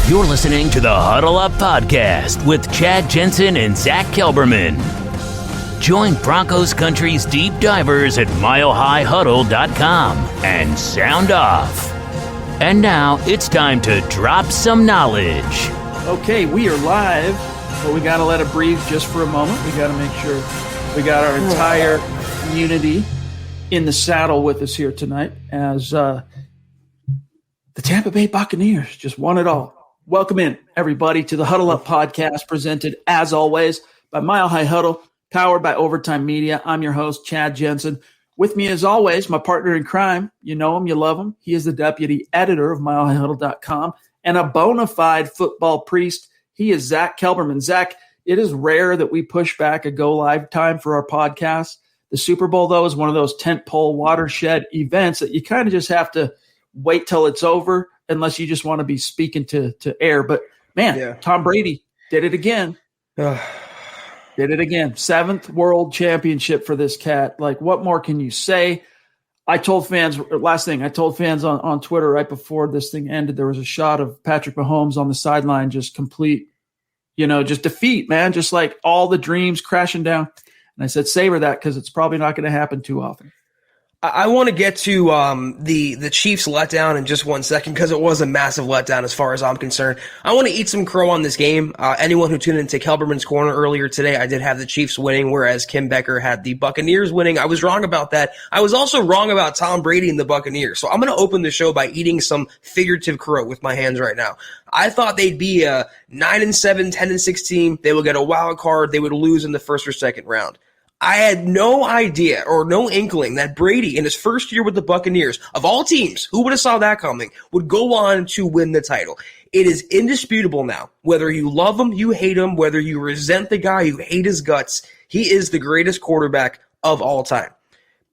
You're listening to the Huddle Up Podcast with Chad Jensen and Zack Kelberman. Join Broncos Country's deep divers at milehighhuddle.com and sound off. And now it's time to drop some knowledge. Okay, we are live, but we got to let it breathe just for a moment. We got to make sure we got our entire community in the saddle with us here tonight as the Tampa Bay Buccaneers just won it all. Welcome in, everybody, to the Huddle Up Podcast, presented, as always, by Mile High Huddle, powered by Overtime Media. I'm your host, Chad Jensen. With me, as always, my partner in crime. You know him, you love him. He is the deputy editor of milehighhuddle.com and a bona fide football priest. He is Zack Kelberman. Zack, it is rare that we push back a go live time for our podcast. The Super Bowl, though, is one of those tentpole watershed events that you kind of just have to wait till it's over, unless you just want to be speaking to air. But, man, Tom Brady did it again. Did it again. 7th world championship for this cat. Like, what more can you say? I told fans on Twitter right before this thing ended, there was a shot of Patrick Mahomes on the sideline, just complete, just defeat, man. Just like all the dreams crashing down. And I said, savor that, because it's probably not going to happen too often. I want to get to the Chiefs letdown in just 1 second, because it was a massive letdown as far as I'm concerned. I want to eat some crow on this game. Anyone who tuned into Kelberman's Corner earlier today, I did have the Chiefs winning, whereas Kim Becker had the Buccaneers winning. I was wrong about that. I was also wrong about Tom Brady and the Buccaneers. So I'm going to open the show by eating some figurative crow with my hands right now. I thought they'd be a 9-7, 10-6 team. They would get a wild card. They would lose in the first or second round. I had no idea or no inkling that Brady, in his first year with the Buccaneers, of all teams, who would have saw that coming, would go on to win the title. It is indisputable now. Whether you love him, you hate him, whether you resent the guy, you hate his guts, he is the greatest quarterback of all time.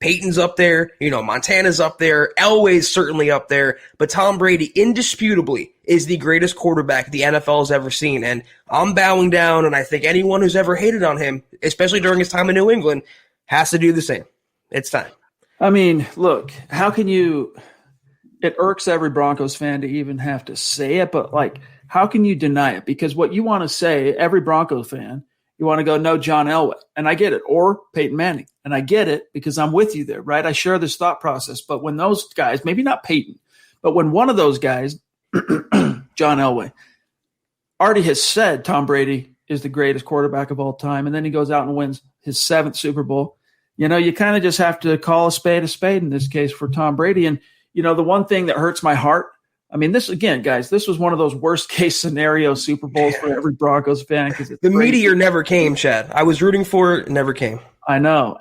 Peyton's up there, Montana's up there, Elway's certainly up there, but Tom Brady indisputably is the greatest quarterback the NFL has ever seen, and I'm bowing down, and I think anyone who's ever hated on him, especially during his time in New England, has to do the same. It's time. I mean, look, how can you – it irks every Broncos fan to even have to say it, but, how can you deny it? Because what you want to say, every Broncos fan, you want to go, no, John Elway, and I get it, or Peyton Manning, and I get it because I'm with you there, right? I share this thought process, but when those guys, maybe not Peyton, but when one of those guys, John Elway, already has said Tom Brady is the greatest quarterback of all time, and then he goes out and wins his 7th Super Bowl, you kind of just have to call a spade in this case for Tom Brady. And, the one thing that hurts my heart, I mean, this, again, guys, this was one of those worst-case scenario Super Bowls for every Broncos fan. Because the meteor never came, Chad. I was rooting for it. It never came. I know.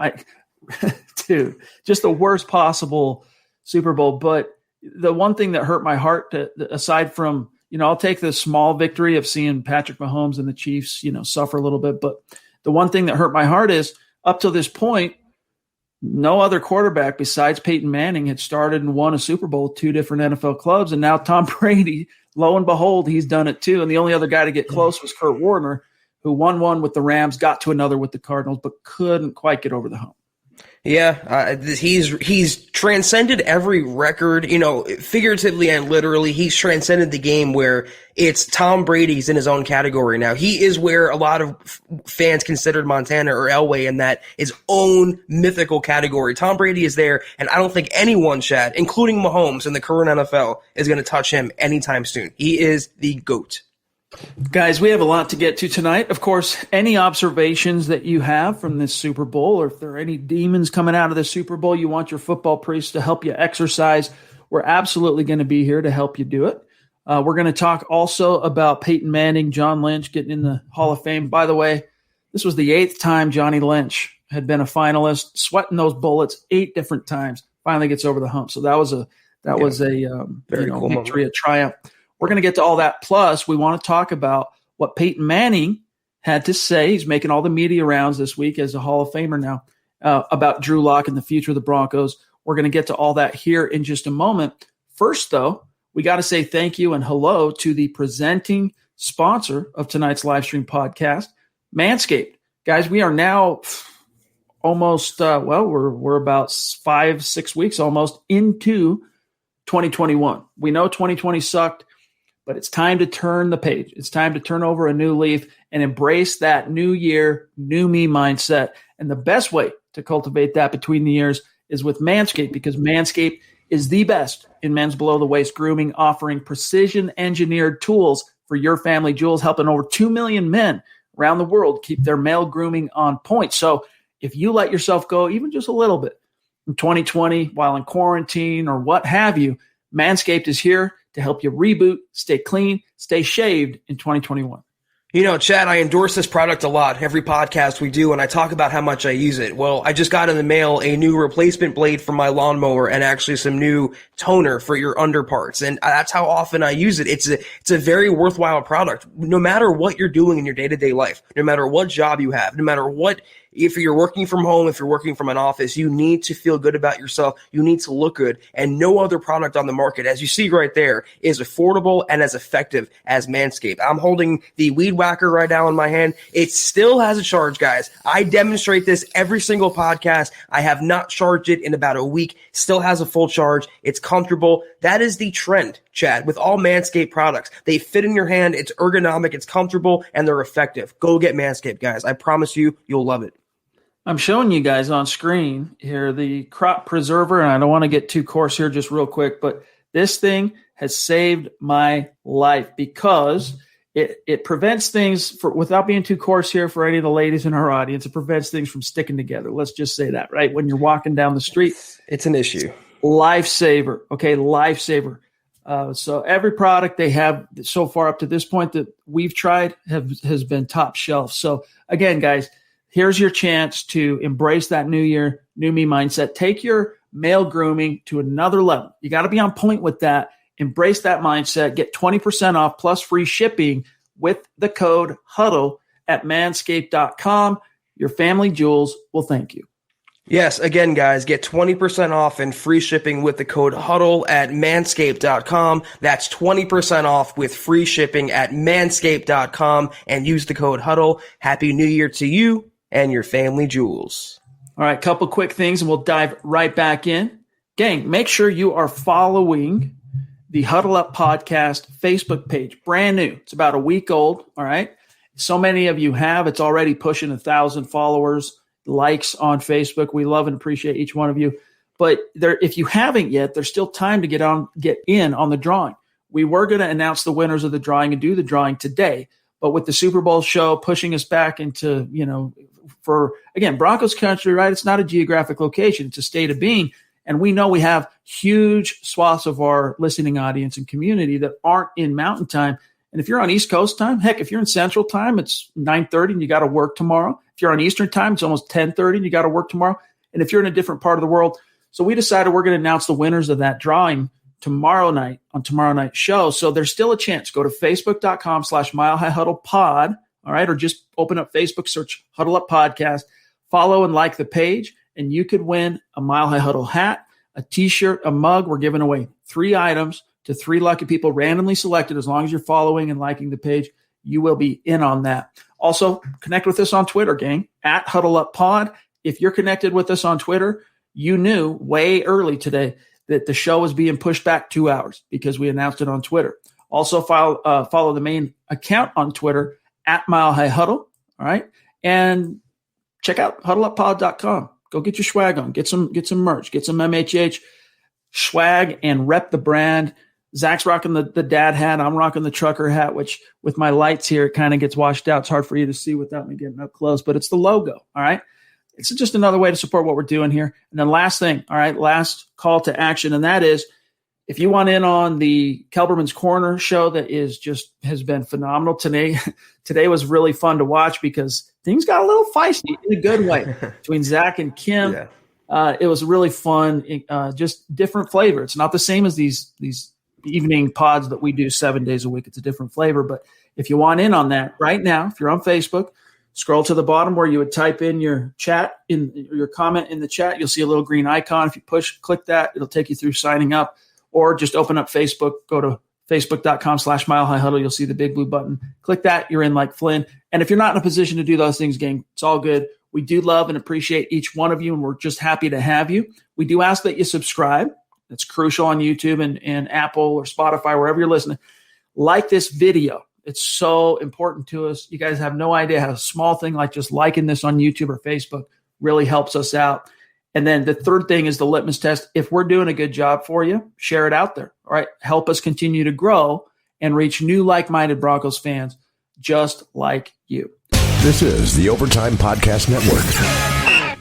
Dude, just the worst possible Super Bowl. But the one thing that hurt my heart, aside from, I'll take the small victory of seeing Patrick Mahomes and the Chiefs, suffer a little bit. But the one thing that hurt my heart is, up to this point, no other quarterback besides Peyton Manning had started and won a Super Bowl with 2 different NFL clubs. And now Tom Brady, lo and behold, he's done it too. And the only other guy to get close was Kurt Warner, who won one with the Rams, got to another with the Cardinals, but couldn't quite get over the hump. Yeah, he's transcended every record, figuratively and literally. He's transcended the game where it's Tom Brady's in his own category now. He is where a lot of fans considered Montana or Elway in that his own mythical category. Tom Brady is there, and I don't think anyone, Chad, including Mahomes in the current NFL, is going to touch him anytime soon. He is the GOAT. Guys, we have a lot to get to tonight. Of course, any observations that you have from this Super Bowl, or if there are any demons coming out of the Super Bowl you want your football priest to help you exercise, we're absolutely going to be here to help you do it. We're going to talk also about Peyton Manning, John Lynch getting in the Hall of Fame. By the way, this was the 8th time Johnny Lynch had been a finalist, sweating those bullets 8 different times, finally gets over the hump. So that was a very cool victory, a triumph. We're going to get to all that. Plus, we want to talk about what Peyton Manning had to say. He's making all the media rounds this week as a Hall of Famer now about Drew Lock and the future of the Broncos. We're going to get to all that here in just a moment. First, though, we got to say thank you and hello to the presenting sponsor of tonight's live stream podcast, Manscaped. Guys, we are now almost, we're about 5-6 weeks almost into 2021. We know 2020 sucked. but it's time to turn the page. It's time to turn over a new leaf and embrace that new year, new me mindset. And the best way to cultivate that between the years is with Manscaped, because Manscaped is the best in men's below-the-waist grooming, offering precision-engineered tools for your family jewels, helping over 2 million men around the world keep their male grooming on point. So if you let yourself go even just a little bit in 2020 while in quarantine or what have you, Manscaped is here to help you reboot, stay clean, stay shaved in 2021. You know, Chad, I endorse this product a lot. Every podcast we do, and I talk about how much I use it. Well, I just got in the mail a new replacement blade for my lawnmower and actually some new toner for your underparts. And that's how often I use it. It's a very worthwhile product. No matter what you're doing in your day-to-day life, no matter what job you have, no matter what, if you're working from home, if you're working from an office, you need to feel good about yourself. You need to look good. And no other product on the market, as you see right there, is affordable and as effective as Manscaped. I'm holding the Weed Whacker right now in my hand. It still has a charge, guys. I demonstrate this every single podcast. I have not charged it in about a week. Still has a full charge. It's comfortable. That is the trend, Chad, with all Manscaped products. They fit in your hand. It's ergonomic. It's comfortable, and they're effective. Go get Manscaped, guys. I promise you, you'll love it. I'm showing you guys on screen here the crop preserver, and I don't want to get too coarse here just real quick, but this thing has saved my life because it prevents things, without being too coarse here for any of the ladies in our audience, it prevents things from sticking together. Let's just say that, right? When you're walking down the street. It's an issue. Lifesaver. Okay, lifesaver. So every product they have so far up to this point that we've tried has been top shelf. So again, guys, here's your chance to embrace that new year, new me mindset. Take your male grooming to another level. You got to be on point with that. Embrace that mindset. Get 20% off plus free shipping with the code HUDDLE at manscaped.com. Your family jewels will thank you. Yes, again, guys, get 20% off and free shipping with the code HUDDLE at manscaped.com. That's 20% off with free shipping at manscaped.com and use the code HUDDLE. Happy New Year to you and your family jewels. All right, couple quick things and we'll dive right back in. Gang, make sure you are following the Huddle Up Podcast Facebook page. Brand new. It's about a week old, all right? So many of you have. It's already pushing 1,000 followers, likes on Facebook. We love and appreciate each one of you. But if you haven't yet, there's still time to get in on the drawing. We were going to announce the winners of the drawing and do the drawing today. But with the Super Bowl show pushing us back into, for, again, Broncos country, right? It's not a geographic location. It's a state of being. And we know we have huge swaths of our listening audience and community that aren't in Mountain Time. And if you're on East Coast time, heck, if you're in Central time, it's 9:30 and you got to work tomorrow. If you're on Eastern time, it's almost 10:30 and you got to work tomorrow. And if you're in a different part of the world, so we decided we're going to announce the winners of that drawing tomorrow night on tomorrow night's show. So there's still a chance. Go to facebook.com/milehighhuddlepod, all right, or just open up Facebook, search Huddle Up Podcast, follow and like the page, and you could win a Mile High Huddle hat, a T-shirt, a mug. We're giving away 3 items to 3 lucky people randomly selected. As long as you're following and liking the page, you will be in on that. Also, connect with us on Twitter, gang, at Huddle Up Pod. If you're connected with us on Twitter, you knew way early today that the show was being pushed back 2 hours because we announced it on Twitter. Also, follow the main account on Twitter at Mile High Huddle, all right? And check out huddleuppod.com. Go get your swag on. Get some merch. Get some MHH swag and rep the brand. Zach's rocking the dad hat. I'm rocking the trucker hat, which with my lights here, it kind of gets washed out. It's hard for you to see without me getting up close, but it's the logo, all right? It's just another way to support what we're doing here. And then last thing, all right, last call to action, and that is if you want in on the Kelberman's Corner show that has been phenomenal today. Today was really fun to watch because things got a little feisty in a good way between Zach and Kim. Yeah. It was really fun, just different flavor. It's not the same as these evening pods that we do 7 days a week. It's a different flavor. But if you want in on that right now, if you're on Facebook, scroll to the bottom where you would type in your chat, in your comment in the chat. You'll see a little green icon. If you click that, it'll take you through signing up. Or just open up Facebook, go to facebook.com/milehighhuddle. You'll see the big blue button. Click that. You're in like Flynn. And if you're not in a position to do those things, gang, it's all good. We do love and appreciate each one of you, and we're just happy to have you. We do ask that you subscribe. That's crucial on YouTube and Apple or Spotify, wherever you're listening. Like this video. It's so important to us. You guys have no idea how a small thing like just liking this on YouTube or Facebook really helps us out. And then the third thing is the litmus test. If we're doing a good job for you, share it out there. All right. Help us continue to grow and reach new like-minded Broncos fans just like you. This is the Overtime Podcast Network.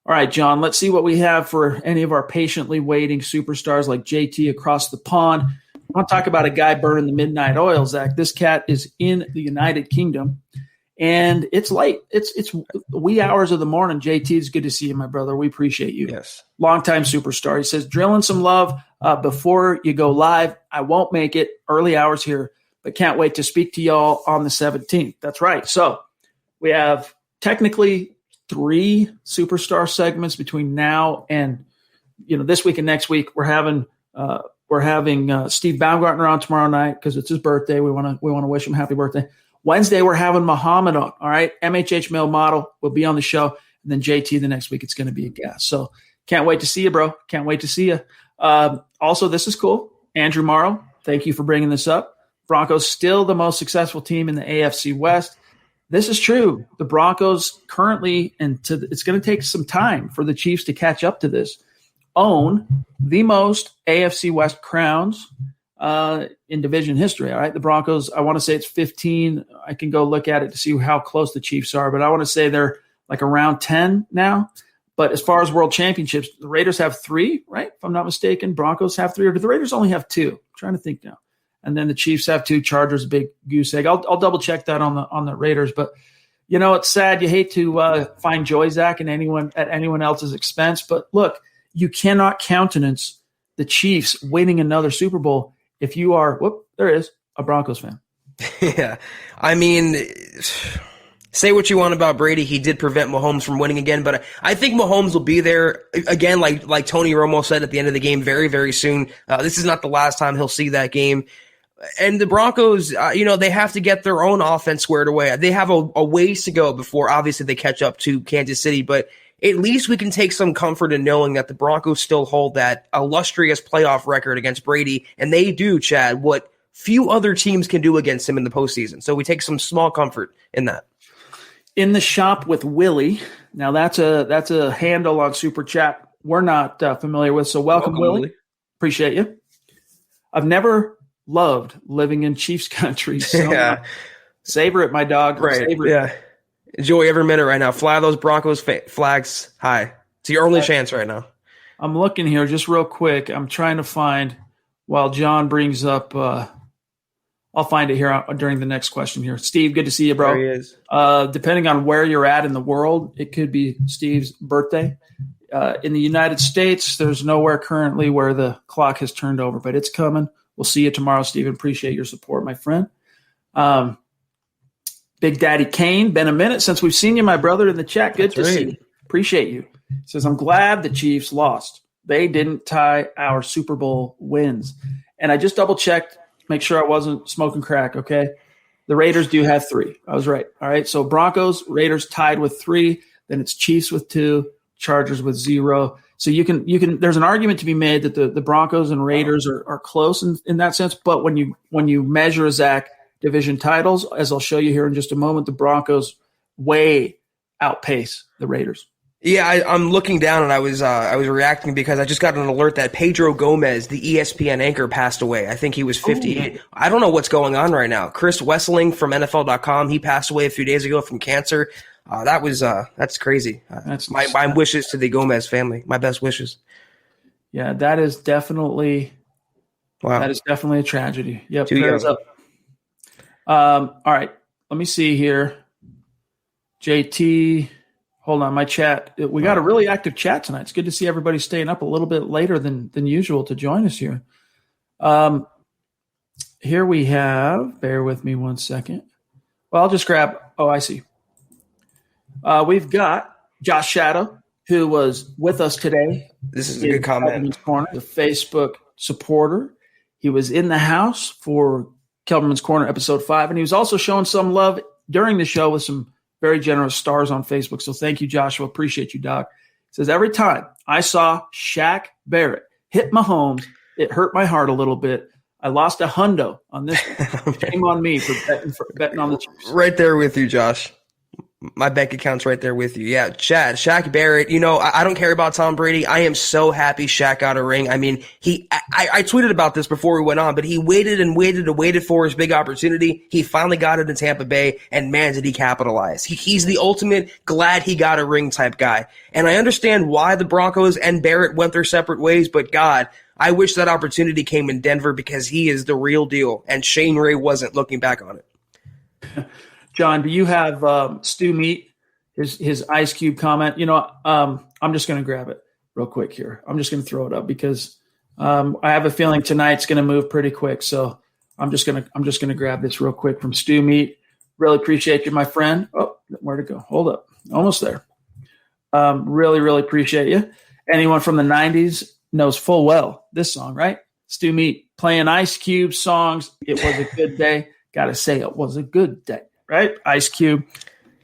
All right, John, let's see what we have for any of our patiently waiting superstars like JT across the pond. I want to talk about a guy burning the midnight oil, Zach. This cat is in the United Kingdom. And it's late. It's wee hours of the morning. JT, it's good to see you, my brother. We appreciate you. Yes. Longtime superstar. He says, drilling some love before you go live. I won't make it. Early hours here, but can't wait to speak to y'all on the 17th. That's right. So we have technically 3 superstar segments between now and this week and next week. We're having Steve Baumgartner on tomorrow night because it's his birthday. We want to wish him happy birthday. Wednesday, we're having Muhammad on, all right? MHH male model will be on the show. And then JT the next week, it's going to be a guest. So can't wait to see you, bro. Can't wait to see you. Also, this is cool. Andrew Morrow, thank you for bringing this up. Broncos still the most successful team in the AFC West. This is true. The Broncos currently, it's going to take some time for the Chiefs to catch up to this, own the most AFC West crowns in division history. All right. The Broncos, I want to say it's 15. I can go look at it to see how close the Chiefs are, but I want to say they're like around 10 now. But as far as world championships, the Raiders have 3, right? If I'm not mistaken, Broncos have 3, or do the Raiders only have 2? I'm trying to think now. And then the Chiefs have 2, Chargers, big goose egg. I'll double check that on the Raiders, but it's sad. You hate to find joy, Zach, at anyone else's expense. But look, you cannot countenance the Chiefs winning another Super Bowl if you are, there is, a Broncos fan. Yeah. I mean, say what you want about Brady. He did prevent Mahomes from winning again, but I think Mahomes will be there again, like Tony Romo said at the end of the game, very, very soon. This is not the last time he'll see that game. And the Broncos, they have to get their own offense squared away. They have a ways to go before, obviously, they catch up to Kansas City, but at least we can take some comfort in knowing that the Broncos still hold that illustrious playoff record against Brady, and they do, Chad, what few other teams can do against him in the postseason. So we take some small comfort in that. In the shop with Willie. Now that's a handle on Super Chat we're not familiar with. So welcome Willie. Appreciate you. I've never loved living in Chiefs country. So yeah. Savor it, my dog. Right. Savor it. Yeah. Enjoy every minute right now. Fly those Broncos flags high. It's your only chance right now. I'm looking here just real quick. I'm trying to find while John brings up I'll find it here during the next question here. Steve, good to see you, bro. There he is. Depending on where you're at in the world, it could be Steve's birthday. In the United States, there's nowhere currently where the clock has turned over, but it's coming. We'll see you tomorrow, Steven. Appreciate your support, my friend. Big Daddy Kane, been a minute since we've seen you, my brother, in the chat. Good to see you. Appreciate you. He says, I'm glad the Chiefs lost. They didn't tie our Super Bowl wins. And I just double-checked, make sure I wasn't smoking crack, okay? The Raiders do have 3. I was right. All right, so Broncos, Raiders tied with 3. Then it's Chiefs with 2, Chargers with 0. So you can. There's an argument to be made that the Broncos and Raiders are close in that sense. But when you measure, Zach, division titles, as I'll show you here in just a moment, the Broncos way outpace the Raiders. Yeah, I'm looking down and I was reacting because I just got an alert that Pedro Gomez, the ESPN anchor, passed away. I think he was 58. Ooh. I don't know what's going on right now. Chris Wesseling from NFL.com, he passed away a few days ago from cancer. That's crazy. That's my wishes to the Gomez family. My best wishes. Yeah, that is definitely a tragedy. Yep. Prayers up. All right. Let me see here. JT, hold on. My chat. We got a really active chat tonight. It's good to see everybody staying up a little bit later than usual to join us here. Here we have, bear with me one second. Well, I'll just grab, I see. We've got Josh Shadow, who was with us today. This is a good comment. Corner, the Facebook supporter. He was in the house for Kelberman's Corner episode 5, and he was also showing some love during the show with some very generous stars on Facebook. So thank you, Joshua. Appreciate you, Doc. He says, every time I saw Shaq Barrett hit Mahomes, it hurt my heart a little bit. I lost a hundo on this one. Shame on me for betting on the Chiefs. Right there with you, Josh. My bank account's right there with you. Yeah, Chad, Shaq Barrett, I don't care about Tom Brady. I am so happy Shaq got a ring. I mean, I tweeted about this before we went on, but he waited and waited for his big opportunity. He finally got it in Tampa Bay, and man, did he capitalize. He's the ultimate glad he got a ring type guy. And I understand why the Broncos and Barrett went their separate ways, but God, I wish that opportunity came in Denver because he is the real deal, and Shane Ray wasn't, looking back on it. John, do you have Stu Meat, his Ice Cube comment? I'm just going to grab it real quick here. I'm just going to throw it up because I have a feeling tonight's going to move pretty quick. So I'm just going to grab this real quick from Stu Meat. Really appreciate you, my friend. Oh, where'd it go? Hold up. Almost there. Really, really appreciate you. Anyone from the 90s knows full well this song, right? Stu Meat playing Ice Cube songs. It was a good day. Got to say it was a good day. Right? Ice Cube.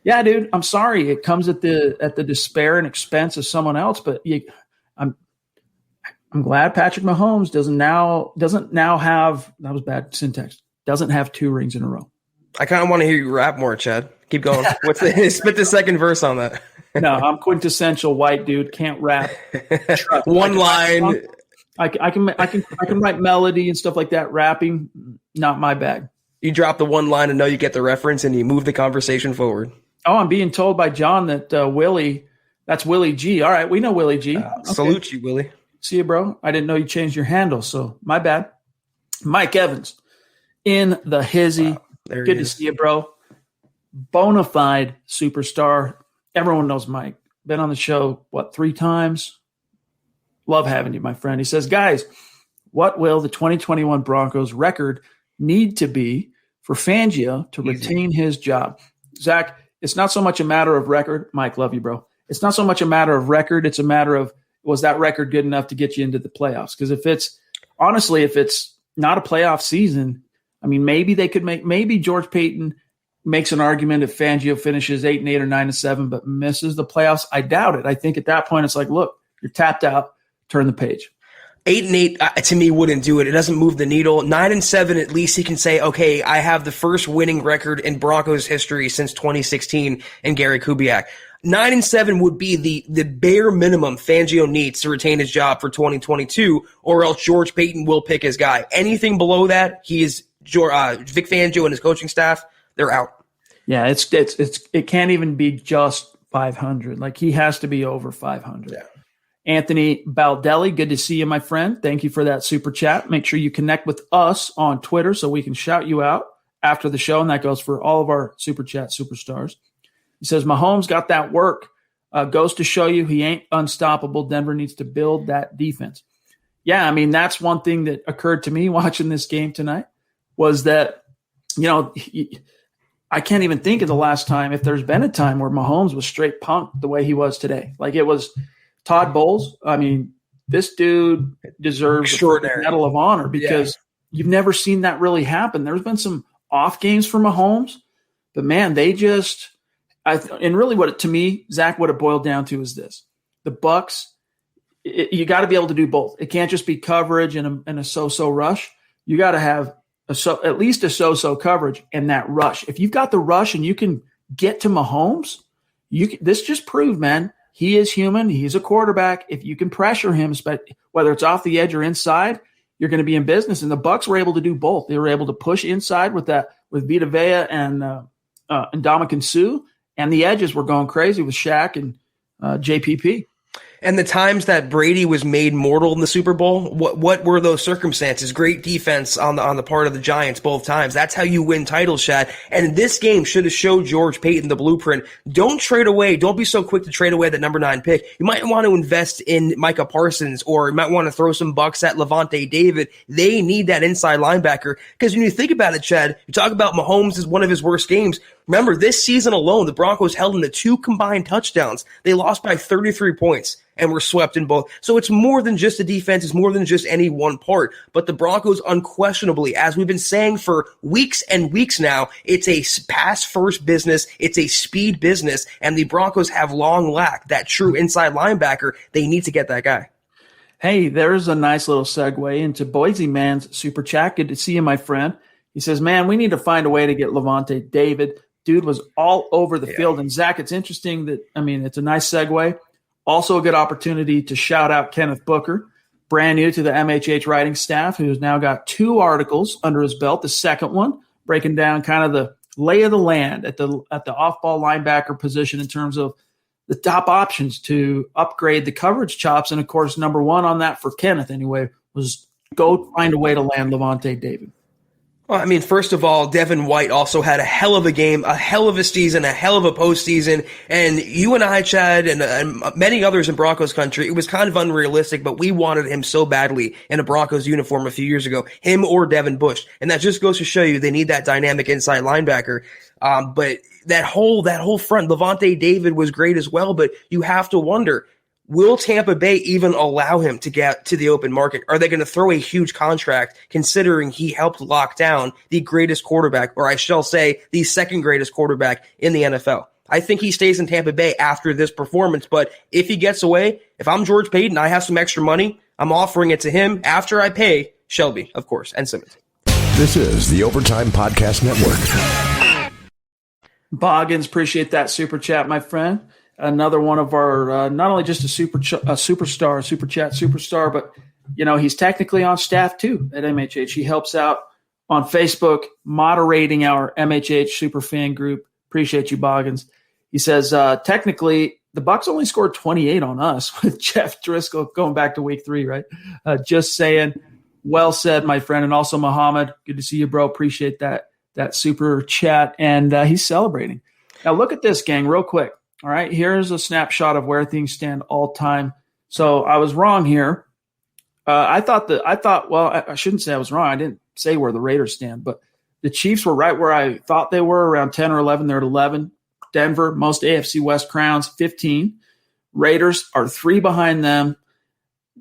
Yeah, dude, I'm sorry. It comes at the despair and expense of someone else, but I'm glad Patrick Mahomes doesn't now have, that was bad syntax, doesn't have 2 rings in a row. I kind of want to hear you rap more, Chad. Keep going. Spit the second verse on that. No, I'm quintessential white dude, can't rap. One line. I can write melody and stuff like that. Rapping, not my bag. You drop the one line and know you get the reference and you move the conversation forward. Oh, I'm being told by John that Willie, that's Willie G. All right, we know Willie G. Okay. Salute you, Willie. See you, bro. I didn't know you changed your handle, so my bad. Mike Evans in the hizzy. Wow, good to see you, bro. Bona fide superstar. Everyone knows Mike. Been on the show, 3 times? Love having you, my friend. He says, guys, what will the 2021 Broncos record need to be for Fangio to retain his job? Zach, it's not so much a matter of record. Mike, love you, bro. It's not so much a matter of record. It's a matter of, was that record good enough to get you into the playoffs? Because if it's not a playoff season, I mean, maybe George Payton makes an argument if Fangio finishes 8-8 or 9-7, but misses the playoffs. I doubt it. I think at that point, it's like, look, you're tapped out, turn the page. 8-8 to me wouldn't do it. It doesn't move the needle. 9-7, at least he can say, okay, I have the first winning record in Broncos history since 2016 and Gary Kubiak. 9-7 would be the bare minimum Fangio needs to retain his job for 2022, or else George Payton will pick his guy. Anything below that, he is Vic Fangio and his coaching staff, they're out. Yeah, it can't even be just 500. Like, he has to be over 500. Yeah. Anthony Baldelli, good to see you, my friend. Thank you for that super chat. Make sure you connect with us on Twitter so we can shout you out after the show, and that goes for all of our super chat superstars. He says, Mahomes got that work. Goes to show you he ain't unstoppable. Denver needs to build that defense. Yeah, I mean, that's one thing that occurred to me watching this game tonight was that, I can't even think of the last time, if there's been a time where Mahomes was straight punked the way he was today. Like, it was Todd Bowles. I mean, this dude deserves a Medal of Honor because you've never seen that really happen. There's been some off games for Mahomes, but man, they just and really to me, Zach, what it boiled down to is this: the Bucs. You got to be able to do both. It can't just be coverage and a so-so rush. You got to have at least a so-so coverage and that rush. If you've got the rush and you can get to Mahomes, this just proved, man. He is human. He's a quarterback. If you can pressure him, whether it's off the edge or inside, you're going to be in business. And the Bucs were able to do both. They were able to push inside with Vita Vea and Ndamukong Suh, and the edges were going crazy with Shaq and JPP. And the times that Brady was made mortal in the Super Bowl, what were those circumstances? Great defense on the part of the Giants both times. That's how you win titles, Shad. And this game should have showed George Payton the blueprint. Don't trade away. Don't be so quick to trade away the number 9 pick. You might want to invest in Micah Parsons, or you might want to throw some bucks at Levante David. They need that inside linebacker. Because when you think about it, Chad, you talk about Mahomes as one of his worst games. Remember, this season alone, the Broncos held him to 2 combined touchdowns. They lost by 33 points and were swept in both. So it's more than just the defense. It's more than just any one part. But the Broncos unquestionably, as we've been saying for weeks and weeks now, it's a pass-first business. It's a speed business. And the Broncos have long lacked that true inside linebacker. They need to get that guy. Hey, there's a nice little segue into Boise Man's super chat. Good to see you, my friend. He says, man, we need to find a way to get Levante David. Dude was all over the field. And Zach, it's interesting that, it's a nice segue. Also a good opportunity to shout out Kenneth Booker, brand new to the MHH writing staff, who's now got 2 articles under his belt. The second one breaking down kind of the lay of the land at the off-ball linebacker position in terms of the top options to upgrade the coverage chops. And, of course, number one on that for Kenneth anyway was go find a way to land Levante David. Well, first of all, Devin White also had a hell of a game, a hell of a season, a hell of a postseason. And you and I, Chad, and many others in Broncos country, it was kind of unrealistic, but we wanted him so badly in a Broncos uniform a few years ago, him or Devin Bush. And that just goes to show you they need that dynamic inside linebacker. But that whole front, Levante David was great as well, but you have to wonder, will Tampa Bay even allow him to get to the open market? Are they going to throw a huge contract considering he helped lock down the greatest quarterback, or I shall say the second greatest quarterback in the NFL? I think he stays in Tampa Bay after this performance, but if he gets away, if I'm George Payton, I have some extra money, I'm offering it to him after I pay Shelby, of course, and Simmons. This is the Overtime Podcast Network. Boggins, appreciate that super chat, my friend. Another one of our, not only just a super chat superstar, but, he's technically on staff too at MHH. He helps out on Facebook, moderating our MHH super fan group. Appreciate you, Boggins. He says, technically, the Bucs only scored 28 on us with Jeff Driscoll going back to week 3, right? Just saying. Well said, my friend. And also, Muhammad, good to see you, bro. Appreciate that super chat. And he's celebrating. Now, look at this, gang, real quick. All right, here's a snapshot of where things stand all time. So I was wrong here. I shouldn't say I was wrong. I didn't say where the Raiders stand, but the Chiefs were right where I thought they were, around 10 or 11. They're at 11. Denver, most AFC West crowns, 15. Raiders are 3 behind them.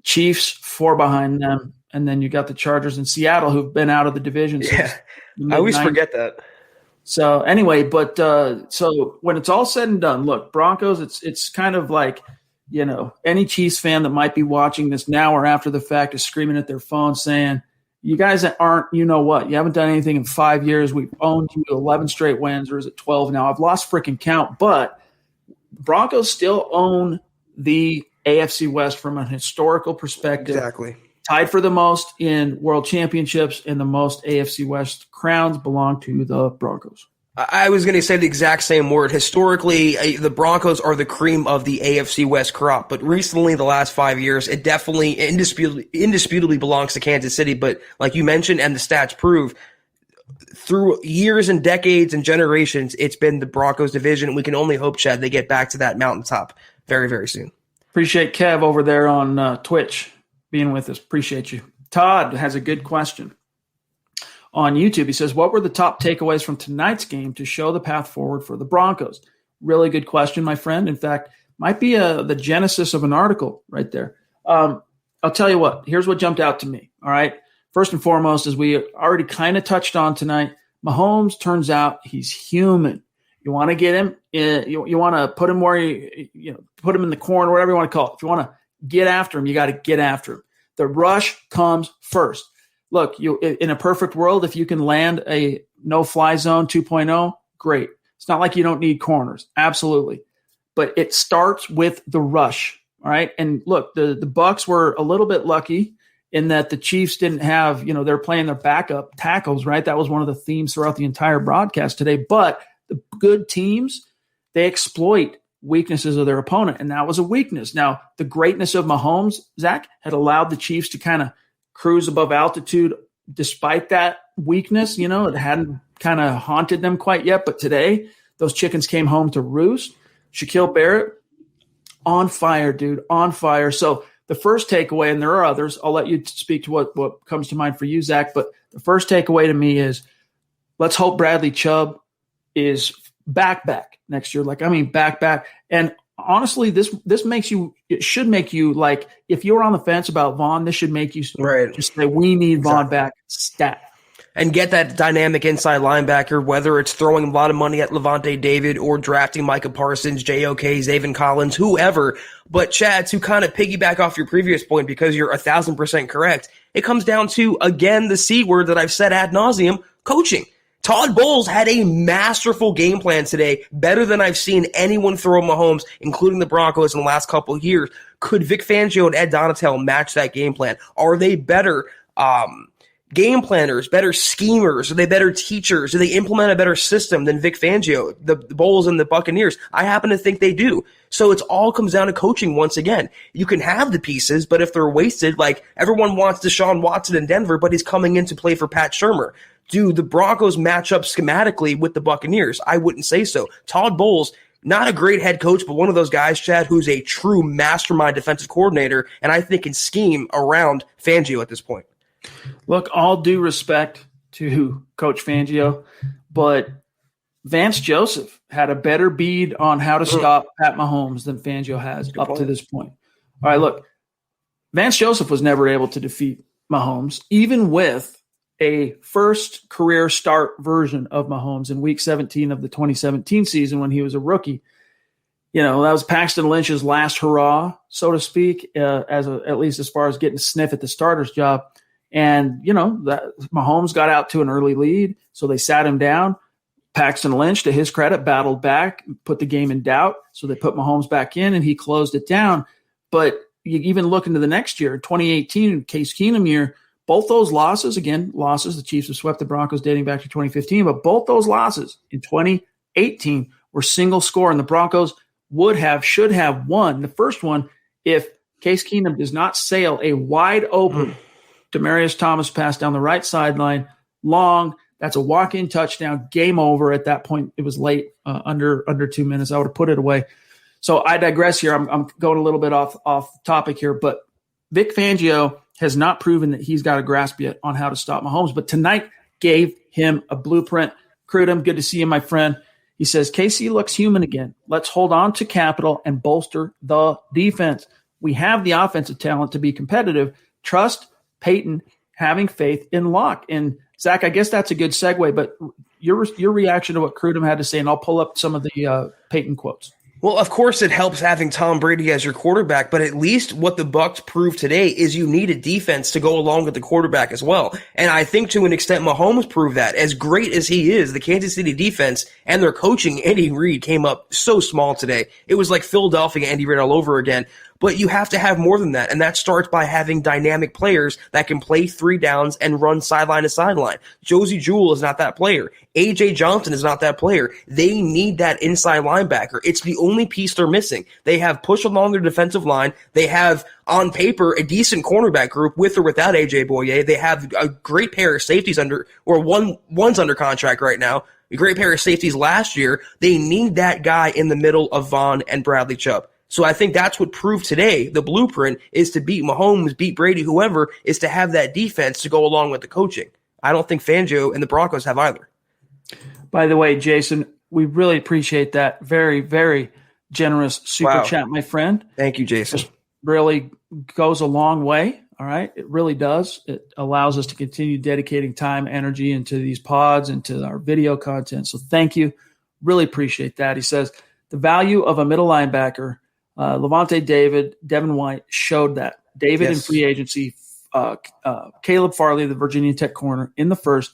Chiefs, 4 behind them. And then you got the Chargers and Seattle, who've been out of the division. Yeah, I always forget that. So anyway, but so when it's all said and done, look, Broncos, it's kind of like, any Chiefs fan that might be watching this now or after the fact is screaming at their phone saying, you guys aren't, you haven't done anything in 5 years. We've owned you 11 straight wins, or is it 12 now? I've lost freaking count, but Broncos still own the AFC West from a historical perspective. Exactly. Tied for the most in world championships, and the most AFC West crowns belong to the Broncos. I was going to say the exact same word. Historically, the Broncos are the cream of the AFC West crop, but recently, the last 5 years, it definitely indisputably belongs to Kansas City. But like you mentioned, and the stats prove, through years and decades and generations, it's been the Broncos division. We can only hope, Chad, they get back to that mountaintop very, very soon. Appreciate Kev over there on Twitch being with us. Appreciate you. Todd has a good question on YouTube. He says, what were the top takeaways from tonight's game to show the path forward for the Broncos? Really good question, my friend. In fact, might be the genesis of an article right there. I'll tell you what. Here's what jumped out to me. All right. First and foremost, as we already kind of touched on tonight, Mahomes, turns out he's human. You want to get him, you want to put him where you put him in the corner, whatever you want to call it. If you want to get after him, you got to get after him. The rush comes first. Look, in a perfect world, if you can land a no-fly zone 2.0, great. It's not like you don't need corners. Absolutely. But it starts with the rush, all right? And look, the Bucs were a little bit lucky in that the Chiefs didn't have, they're playing their backup tackles, right? That was one of the themes throughout the entire broadcast today. But the good teams, they exploit weaknesses of their opponent, and that was a weakness. Now, the greatness of Mahomes, Zach, had allowed the Chiefs to kind of cruise above altitude despite that weakness. It hadn't kind of haunted them quite yet, but today those chickens came home to roost. Shaquille Barrett, on fire, dude, on fire. So the first takeaway, and there are others, I'll let you speak to what comes to mind for you, Zach, but the first takeaway to me is let's hope Bradley Chubb is back next year. Back. And honestly, this it should make you, like, if you're on the fence about Vaughn, this should make you just say, we need Vaughn back stat. and get that dynamic inside linebacker, whether it's throwing a lot of money at Levante David or drafting Micah Parsons, JOK, Zaven Collins, whoever. But Chad, to kind of piggyback off your previous point, because you're 1,000% correct, it comes down to, again, the C word that I've said ad nauseum, coaching. Todd Bowles had a masterful game plan today, better than I've seen anyone throw Mahomes, including the Broncos in the last couple of years. Could Vic Fangio and Ed Donatell match that game plan? Are they better game planners, better schemers? Are they better teachers? Do they implement a better system than Vic Fangio, the Bowles and the Buccaneers? I happen to think they do. So it all comes down to coaching once again. You can have the pieces, but if they're wasted, like everyone wants Deshaun Watson in Denver, but he's coming in to play for Pat Shurmur. Do the Broncos match up schematically with the Buccaneers? I wouldn't say so. Todd Bowles, not a great head coach, but one of those guys, Chad, who's a true mastermind defensive coordinator, and I think can scheme around Fangio at this point. Look, all due respect to Coach Fangio, but Vance Joseph had a better bead on how to stop Pat Mahomes than Fangio has up to this point. All right, look, Vance Joseph was never able to defeat Mahomes, even with a first career start version of Mahomes in week 17 of the 2017 season when he was a rookie. You know, that was Paxton Lynch's last hurrah, so to speak, at least as far as getting a sniff at the starter's job. And, you know, that Mahomes got out to an early lead, so they sat him down. Paxton Lynch, to his credit, battled back, put the game in doubt, so they put Mahomes back in, and he closed it down. But you even look into the next year, 2018, Case Keenum year, both those losses, again, losses, the Chiefs have swept the Broncos dating back to 2015, but both those losses in 2018 were single score, and the Broncos should have won the first one if Case Keenum does not sail a wide open Demaryius Thomas pass down the right sideline, long. That's a walk-in touchdown, game over. At that point, it was late, under 2 minutes. I would have put it away. So I digress here. I'm going a little bit off topic here, but Vic Fangio has not proven that he's got a grasp yet on how to stop Mahomes, but tonight gave him a blueprint. Crudum, good to see you, my friend. He says, KC looks human again. Let's hold on to capital and bolster the defense. We have the offensive talent to be competitive. Trust Peyton, having faith in Locke. And Zach, I guess that's a good segue, but your reaction to what Crudum had to say, and I'll pull up some of the Peyton quotes. Well, of course it helps having Tom Brady as your quarterback, but at least what the Bucs proved today is you need a defense to go along with the quarterback as well. And I think to an extent Mahomes proved that. As great as he is, the Kansas City defense and their coaching, Andy Reid, came up so small today. It was like Philadelphia Andy Reid all over again. But you have to have more than that, and that starts by having dynamic players that can play 3 downs and run sideline to sideline. Josie Jewell is not that player. A.J. Johnson is not that player. They need that inside linebacker. It's the only piece they're missing. They have pushed along their defensive line. They have, on paper, a decent cornerback group with or without A.J. Boye. They have a great pair of safeties one's under contract right now. A great pair of safeties last year. They need that guy in the middle of Vaughn and Bradley Chubb. So I think that's what proved today. The blueprint is to beat Mahomes, beat Brady, whoever, is to have that defense to go along with the coaching. I don't think Fangio and the Broncos have either. By the way, Jason, we really appreciate that. Very, very generous super chat, my friend. Thank you, Jason. Just really goes a long way. All right. It really does. It allows us to continue dedicating time, energy into these pods and to our video content. So thank you. Really appreciate that. He says the value of a middle linebacker, Levante David, Devin White showed that. David in free agency, Caleb Farley, the Virginia Tech corner, in the first,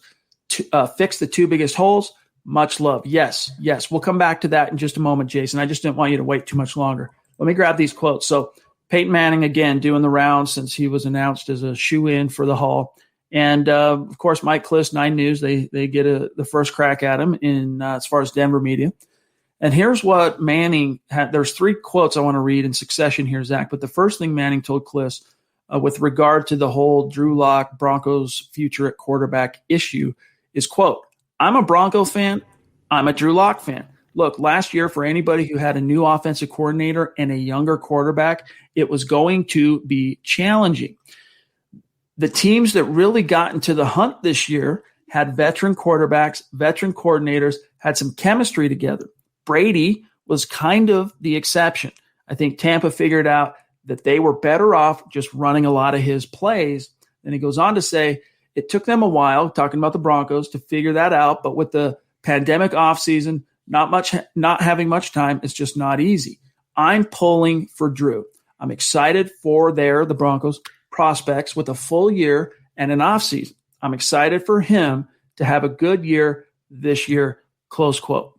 fixed the 2 biggest holes. Much love. Yes. We'll come back to that in just a moment, Jason. I just didn't want you to wait too much longer. Let me grab these quotes. So Peyton Manning, again, doing the rounds since he was announced as a shoe-in for the Hall. And, of course, Mike Kliss, 9 News, they get the first crack at him in as far as Denver media. And here's what Manning had. There's 3 quotes I want to read in succession here, Zach. But the first thing Manning told Kliss with regard to the whole Drew Lock Broncos future at quarterback issue is, quote, I'm a Bronco fan. I'm a Drew Lock fan. Look, last year for anybody who had a new offensive coordinator and a younger quarterback, it was going to be challenging. The teams that really got into the hunt this year had veteran quarterbacks, veteran coordinators, had some chemistry together. Brady was kind of the exception. I think Tampa figured out that they were better off just running a lot of his plays. And he goes on to say, It took them a while, talking about the Broncos, to figure that out. But with the pandemic offseason, not having much time, it's just not easy. I'm pulling for Drew. I'm excited for the Broncos prospects with a full year and an offseason. I'm excited for him to have a good year this year, close quote.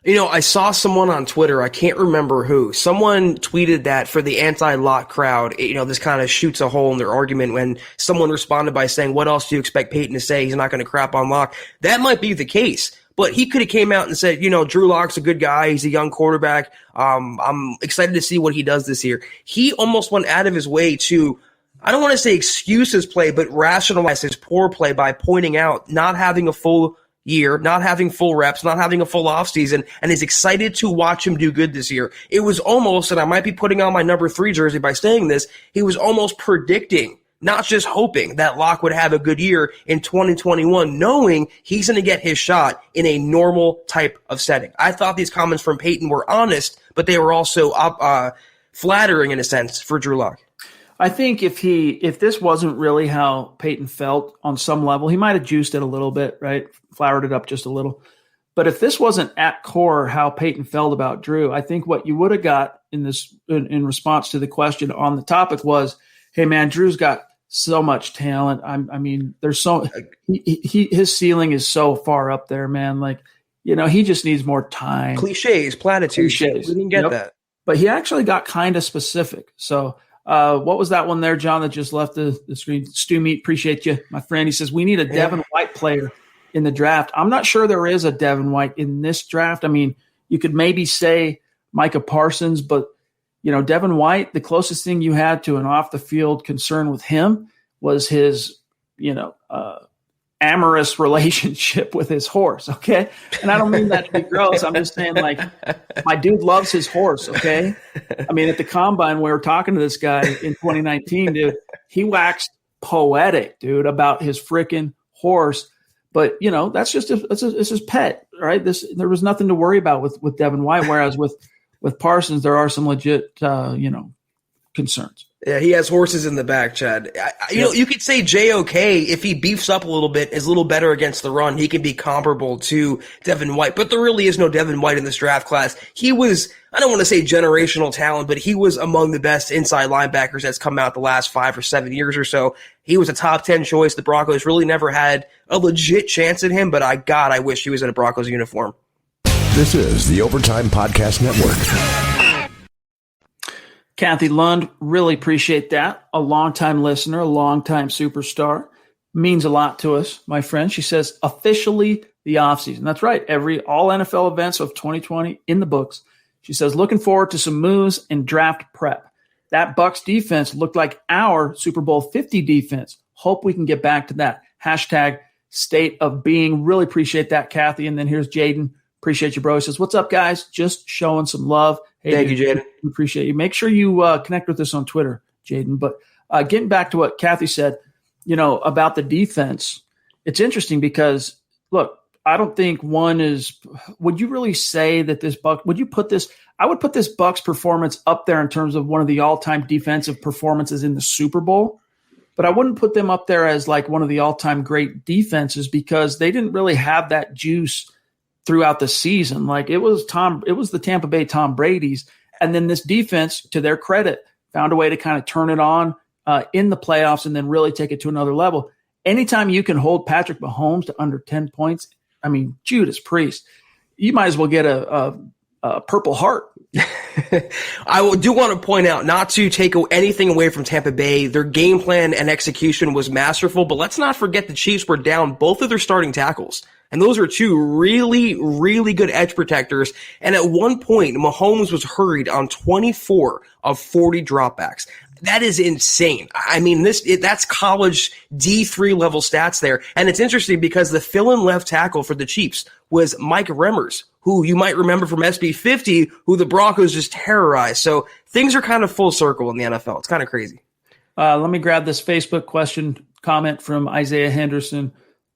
I saw someone on Twitter, I can't remember who, someone tweeted that for the anti-Lock crowd, this kind of shoots a hole in their argument when someone responded by saying, what else do you expect Peyton to say? He's not going to crap on Lock. That might be the case, but he could have came out and said, Drew Lock's a good guy. He's a young quarterback. I'm excited to see what he does this year. He almost went out of his way to, I don't want to say excuse his play, but rationalize his poor play by pointing out not having a full year, not having full reps, not having a full offseason, and is excited to watch him do good this year. It was almost, and I might be putting on my number 3 jersey by saying this, he was almost predicting, not just hoping, that Locke would have a good year in 2021, knowing he's going to get his shot in a normal type of setting. I thought these comments from Peyton were honest, but they were also flattering in a sense for Drew Lock. I think if this wasn't really how Peyton felt on some level, he might have juiced it a little bit, right? Flowered it up just a little. But if this wasn't at core how Peyton felt about Drew, I think what you would have got in response to the question on the topic was, hey man, Drew's got so much talent. I mean, there's his ceiling is so far up there, man. Like, he just needs more time. Cliches, platitudes. We didn't get that. But he actually got kind of specific. So what was that one there, John, that just left the screen? Stu Meat, appreciate you, my friend. He says, we need a Devin White player in the draft. I'm not sure there is a Devin White in this draft. I mean, you could maybe say Micah Parsons, but, Devin White, the closest thing you had to an off-the-field concern with him was his, amorous relationship with his horse, okay? And I don't mean that to be gross. I'm just saying, like, my dude loves his horse, okay? I mean, at the Combine, we were talking to this guy in 2019, dude. He waxed poetic, dude, about his freaking horse. But, that's just it's his pet, right? There was nothing to worry about with Devin White, whereas with Parsons, there are some legit, concerns. Yeah, he has horses in the back, Chad. You could say JOK, if he beefs up a little bit, is a little better against the run, he can be comparable to Devin White. But there really is no Devin White in this draft class. He was, I don't want to say generational talent, but he was among the best inside linebackers that's come out the last 5 or 7 years or so. He was a top 10 choice. The Broncos really never had a legit chance at him, but I wish he was in a Broncos uniform. This is the Overtime Podcast Network. Kathy Lund, really appreciate that. A longtime listener, a longtime superstar. Means a lot to us, my friend. She says, officially the offseason. That's right. All NFL events of 2020 in the books. She says, looking forward to some moves and draft prep. That Bucs defense looked like our Super Bowl 50 defense. Hope we can get back to that. Hashtag state of being. Really appreciate that, Kathy. And then here's Jaden. Appreciate you, bro. He says, what's up, guys? Just showing some love. Hey, thank you, Jaden. Appreciate you. Make sure you connect with us on Twitter, Jaden. But getting back to what Kathy said, about the defense, it's interesting because, look, I don't think one is – would you really say that this Bucs – would you put this – I would put this Bucs performance up there in terms of one of the all-time defensive performances in the Super Bowl. But I wouldn't put them up there as like one of the all-time great defenses because they didn't really have that juice – throughout the season. Like it was the Tampa Bay Tom Brady's. And then this defense, to their credit, found a way to kind of turn it on in the playoffs and then really take it to another level. Anytime you can hold Patrick Mahomes to under 10 points, I mean, Judas Priest, you might as well get a Purple Heart. I do want to point out, not to take anything away from Tampa Bay, their game plan and execution was masterful, but let's not forget the Chiefs were down both of their starting tackles. And those are two really, really good edge protectors. And at one point, Mahomes was hurried on 24 of 40 dropbacks. That is insane. I mean, that's college D3 level stats there. And it's interesting because the fill-in left tackle for the Chiefs was Mike Remmers, who you might remember from SB 50, who the Broncos just terrorized. So things are kind of full circle in the NFL. It's kind of crazy. Let me grab this Facebook comment from Isaiah Henderson.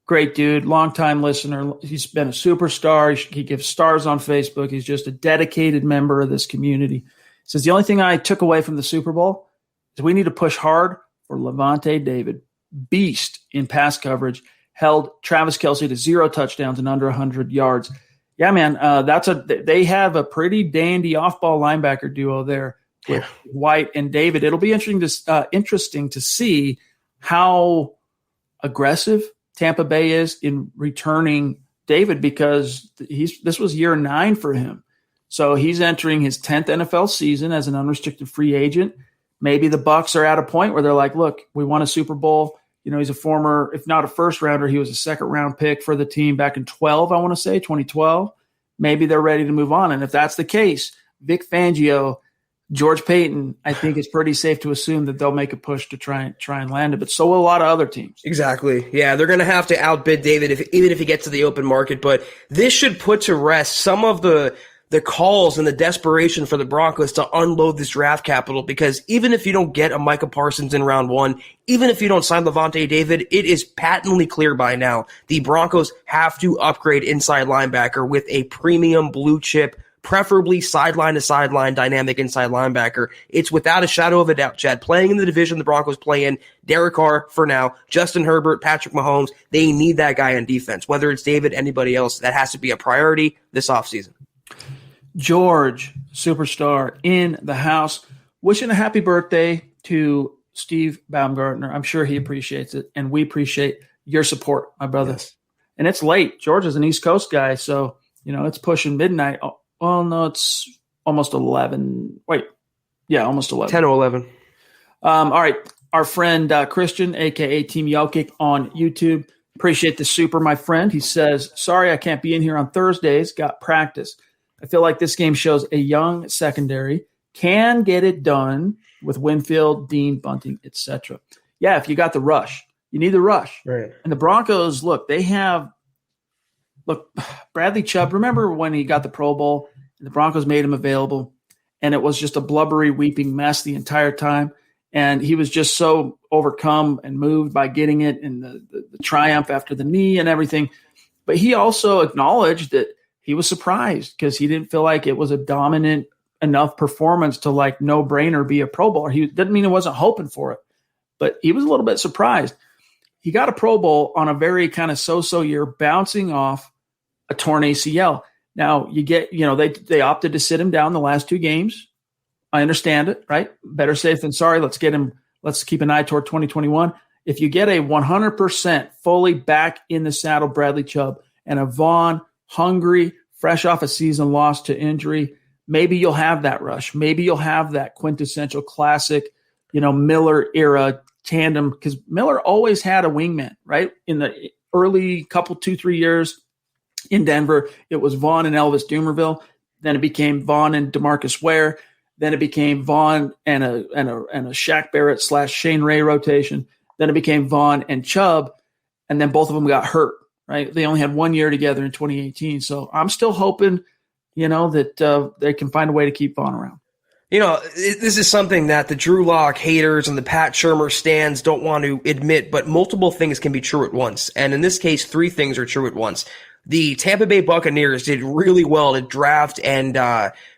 Great dude, longtime listener. He's been a superstar. He gives stars on Facebook. He's just a dedicated member of this community. He says, the only thing I took away from the Super Bowl is we need to push hard for Levante David. beast in pass coverage, held Travis Kelce to 0 touchdowns and under 100 yards. Yeah, man, they have a pretty dandy off-ball linebacker duo there with White and David. It'll be interesting to see how aggressive Tampa Bay is in returning David, because this was year 9 for him. So he's entering his 10th NFL season as an unrestricted free agent. Maybe the Bucs are at a point where they're like, look, we won a Super Bowl. He's a former, if not a first rounder, he was a second round pick for the team back in 2012. Maybe they're ready to move on. And if that's the case, Vic Fangio, George Payton, I think it's pretty safe to assume that they'll make a push to try and land it. But so will a lot of other teams. Exactly. Yeah, they're going to have to outbid David even if he gets to the open market. But this should put to rest some of the calls and the desperation for the Broncos to unload this draft capital, because even if you don't get a Micah Parsons in round 1, even if you don't sign Levante David, it is patently clear by now the Broncos have to upgrade inside linebacker with a premium blue chip, preferably sideline to sideline dynamic inside linebacker. It's without a shadow of a doubt, Chad, playing in the division the Broncos play in, Derek Carr for now, Justin Herbert, Patrick Mahomes, they need that guy on defense. Whether it's David, anybody else, that has to be a priority this offseason. George, superstar in the house, wishing a happy birthday to Steve Baumgartner. I'm sure he appreciates it, and we appreciate your support, my brother. Yes. And it's late. George is an East Coast guy, so it's pushing midnight. Oh no, it's almost 11. Wait, yeah, almost 11. 10 or 11. All right, our friend Christian, aka Team Jokic on YouTube. Appreciate the super, my friend. He says, "Sorry, I can't be in here on Thursdays. Got practice. I feel like this game shows a young secondary can get it done with Winfield, Dean, Bunting, etc." Yeah, if you got the rush, you need the rush. Right. And the Broncos, Bradley Chubb, remember when he got the Pro Bowl and the Broncos made him available, and it was just a blubbery, weeping mess the entire time. And he was just so overcome and moved by getting it and the triumph after the knee and everything. But he also acknowledged that he was surprised because he didn't feel like it was a dominant enough performance to no-brainer be a Pro Bowler. He didn't mean he wasn't hoping for it, but he was a little bit surprised. He got a Pro Bowl on a very kind of so-so year, bouncing off a torn ACL. Now you get, they opted to sit him down the last 2 games. I understand it, right? Better safe than sorry. Let's keep an eye toward 2021. If you get a 100% fully back in the saddle Bradley Chubb and a Vaughn, hungry, fresh off a season lost to injury, maybe you'll have that rush. Maybe you'll have that quintessential classic, Miller era tandem, because Miller always had a wingman, right? In the early couple 2-3 years in Denver, it was Vaughn and Elvis Dumervil. Then it became Vaughn and DeMarcus Ware. Then it became Vaughn and a Shaq Barrett / Shane Ray rotation. Then it became Vaughn and Chubb, and then both of them got hurt. Right? They only had 1 year together in 2018. So I'm still hoping, that they can find a way to keep Vaughn around. This is something that the Drew Lock haters and the Pat Shurmur stands don't want to admit, but multiple things can be true at once. And in this case, 3 things are true at once. The Tampa Bay Buccaneers did really well to draft and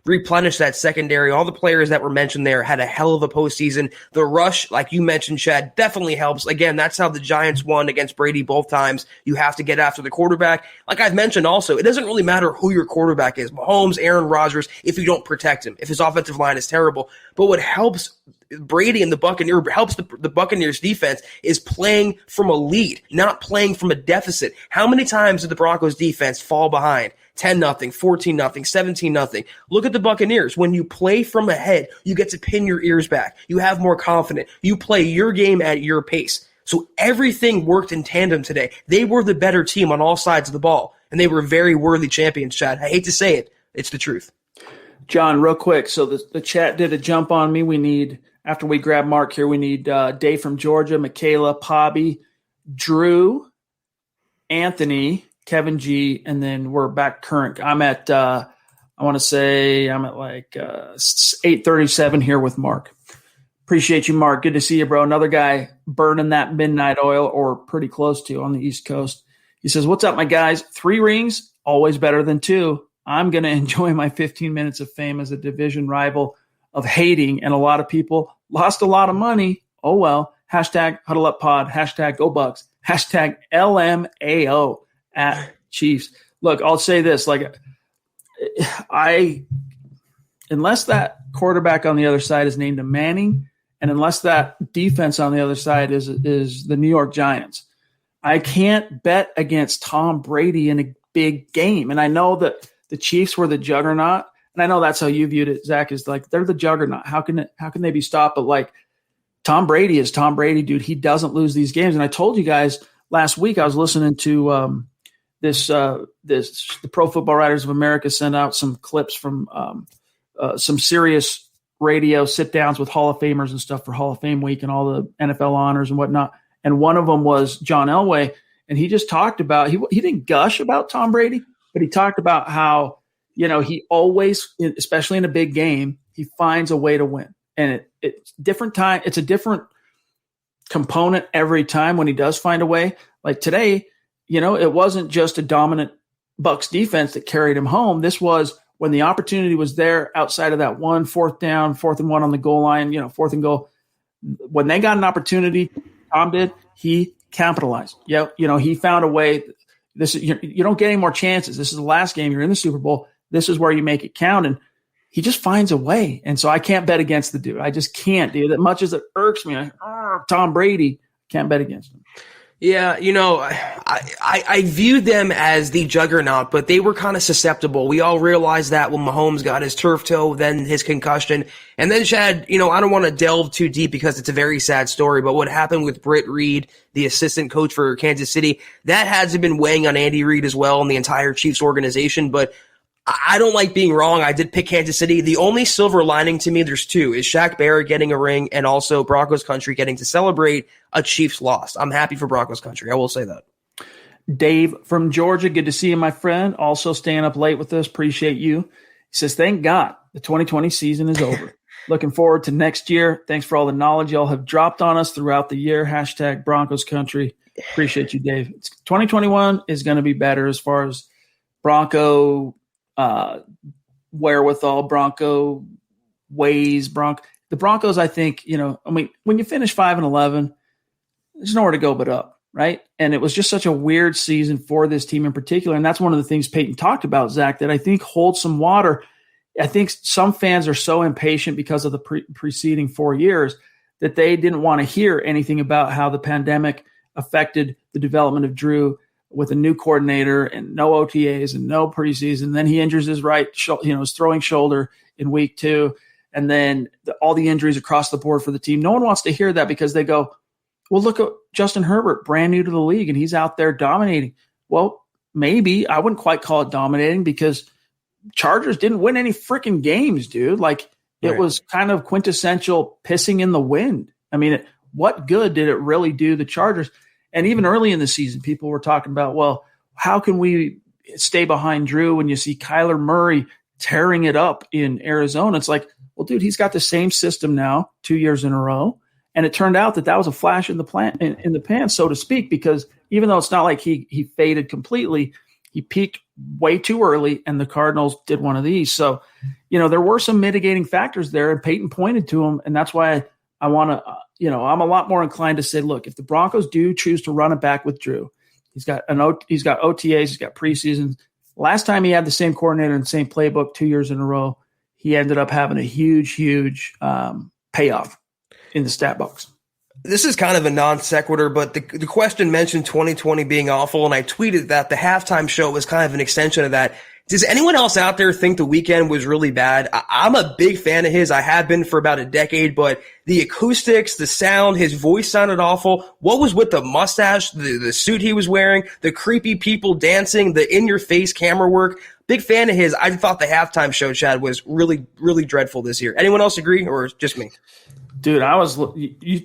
replenish that secondary. All the players that were mentioned there had a hell of a postseason. The rush, like you mentioned, Chad, definitely helps. Again, that's how the Giants won against Brady both times. You have to get after the quarterback. Like I've mentioned also, it doesn't really matter who your quarterback is. Mahomes, Aaron Rodgers, if you don't protect him, if his offensive line is terrible. But what helps Brady and the Buccaneers defense is playing from a lead, not playing from a deficit. How many times did the Broncos defense fall behind? 10-0, 14-0, 17-0. Look at the Buccaneers. When you play from ahead, you get to pin your ears back. You have more confidence. You play your game at your pace. So everything worked in tandem today. They were the better team on all sides of the ball, and they were very worthy champions, Chad. I hate to say it. It's the truth. John, real quick. So the chat did a jump on me. We need, after we grab Mark here, we need Dave from Georgia, Michaela, Pobby, Drew, Anthony, Kevin G, and then we're back current. I'm at, I want to say I'm at 8:37 here with Mark. Appreciate you, Mark. Good to see you, bro. Another guy burning that midnight oil, or pretty close to, on the East Coast. He says, "What's up, my guys? 3 rings, always better than 2. I'm going to enjoy my 15 minutes of fame as a division rival of hating, and a lot of people lost a lot of money. Oh, well, Hashtag Huddle Up Pod, hashtag Go Bucks, hashtag LMAO at Chiefs. Look, I'll say this, like, unless that quarterback on the other side is named a Manning, and unless that defense on the other side is the New York Giants, I can't bet against Tom Brady in a big game. And I know that the Chiefs were the juggernaut, and I know that's how you viewed it, Zach, is like they're the juggernaut. How can they be stopped? But like Tom Brady is Tom Brady, dude. He doesn't lose these games. And I told you guys last week I was listening to the Pro Football Writers of America sent out some clips from some serious radio sit downs with Hall of Famers and stuff for Hall of Fame week and all the NFL honors and whatnot. And one of them was John Elway. And he just talked about, he didn't gush about Tom Brady, but he talked about how, he always, especially in a big game, he finds a way to win. And it's different time. It's a different component every time when he does find a way. Like today, it wasn't just a dominant Bucs defense that carried him home. This was when the opportunity was there outside of that 4th down, 4th and 1 on the goal line, 4th and goal. When they got an opportunity, Tom did, he capitalized. He found a way. You don't get any more chances. This is the last game. You're in the Super Bowl. This is where you make it count. And he just finds a way. And so I can't bet against the dude. I just can't, dude. As much as it irks me, Tom Brady, can't bet against him. Yeah, I viewed them as the juggernaut, but they were kind of susceptible. We all realized that when Mahomes got his turf toe, then his concussion. And then, Chad, I don't want to delve too deep because it's a very sad story, but what happened with Britt Reed, the assistant coach for Kansas City, that has been weighing on Andy Reid as well and the entire Chiefs organization. But I don't like being wrong. I did pick Kansas City. The only silver lining to me, there's two, is Shaq Barrett getting a ring and also Broncos country getting to celebrate a Chiefs loss. I'm happy for Broncos country. I will say that. Dave from Georgia, good to see you, my friend. Also staying up late with us. Appreciate you. He says, thank God the 2020 season is over. Looking forward to next year. Thanks for all the knowledge y'all have dropped on us throughout the year. Hashtag Broncos country. Appreciate you, Dave. 2021 is going to be better as far as Bronco wherewithal, Bronco ways, the Broncos, I think, when you finish 5-11, there's nowhere to go but up, right? And it was just such a weird season for this team in particular. And that's one of the things Peyton talked about, Zach, that I think holds some water. I think some fans are so impatient because of the preceding 4 years that they didn't want to hear anything about how the pandemic affected the development of Drew with a new coordinator and no OTAs and no preseason. Then he injures his his throwing shoulder in week 2. And then all the injuries across the board for the team. No one wants to hear that because they go, well, look at Justin Herbert, brand new to the league, and he's out there dominating. Well, maybe I wouldn't quite call it dominating because Chargers didn't win any freaking games, dude. Like it was kind of quintessential pissing in the wind. I mean, what good did it really do the Chargers? And even early in the season, people were talking about, well, how can we stay behind Drew when you see Kyler Murray tearing it up in Arizona? It's like, well, dude, he's got the same system now 2 years in a row. And it turned out that was a flash in the pan, so to speak, because even though it's not like he faded completely, he peaked way too early, and the Cardinals did one of these. So, there were some mitigating factors there, and Peyton pointed to them, and that's why I want to, I'm a lot more inclined to say, look, if the Broncos do choose to run it back with Drew, he's got OTAs, he's got preseason. Last time he had the same coordinator and the same playbook 2 years in a row, he ended up having a huge payoff in the stat box. This is kind of a non sequitur, but the question mentioned 2020 being awful, and I tweeted that the halftime show was kind of an extension of that. Does anyone else out there think the weekend was really bad? I'm a big fan of his. I have been for about a decade, but the acoustics, the sound, his voice sounded awful. What was with the mustache, the suit he was wearing, the creepy people dancing, the in-your-face camera work? Big fan of his. I thought the halftime show, Chad, was really, really dreadful this year. Anyone else agree, or just me? Dude,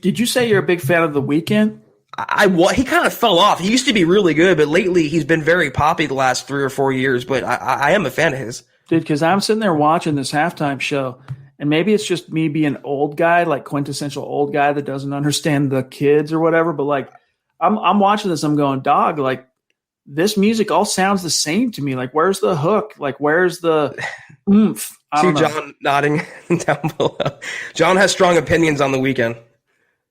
did you say you're a big fan of The Weeknd? He kind of fell off. He used to be really good, but lately he's been very poppy the last 3 or 4 years, but I am a fan of his. Dude, because I'm sitting there watching this halftime show, and maybe it's just me being an old guy, like quintessential old guy that doesn't understand the kids or whatever, but like I'm watching this, I'm going, dog, like this music all sounds the same to me. Like, where's the hook? Like, where's the oomph? See John nodding down below. John has strong opinions on The Weeknd.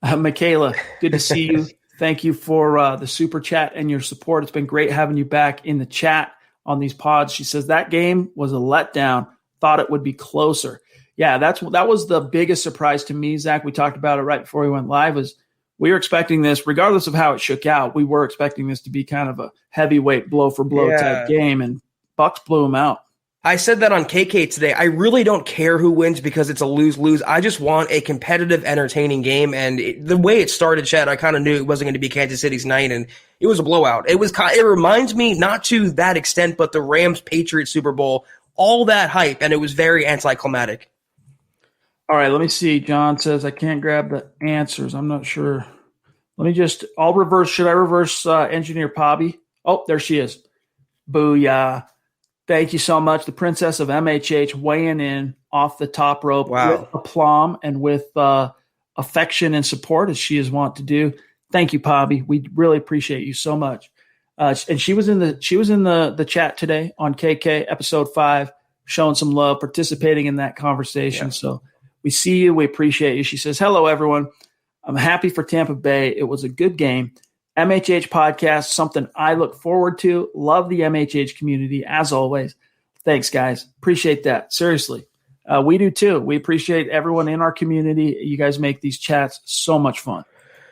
Michaela, good to see you. Thank you for the super chat and your support. It's been great having you back in the chat on these pods. She says that game was a letdown. Thought it would be closer. Yeah, that was the biggest surprise to me, Zach. We talked about it right before we went live. Was we were expecting this, regardless of how it shook out, we were expecting this to be kind of a heavyweight blow for blow type game, and Bucks blew them out. I said that on KK today. I really don't care who wins because it's a lose-lose. I just want a competitive, entertaining game. And the way it started, Chad, I kind of knew it wasn't going to be Kansas City's night, and it was a blowout. It reminds me, not to that extent, but the Rams-Patriots Super Bowl, all that hype, and it was very anticlimactic. All right, let me see. John says, I can't grab the answers. I'm not sure. I'll reverse. Should I reverse engineer Pobby? Oh, there she is. Booyah. Thank you so much. The Princess of MHH weighing in off the top rope with aplomb and with affection and support, as she is wont to do. Thank you, Pobby. We really appreciate you so much. And she was in the chat today on KK episode 5, showing some love, participating in that conversation. Yeah. So we see you. We appreciate you. She says, hello, everyone. I'm happy for Tampa Bay. It was a good game. MHH podcast, something I look forward to. Love the MHH community, as always. Thanks, guys. Appreciate that. Seriously. We do, too. We appreciate everyone in our community. You guys make these chats so much fun.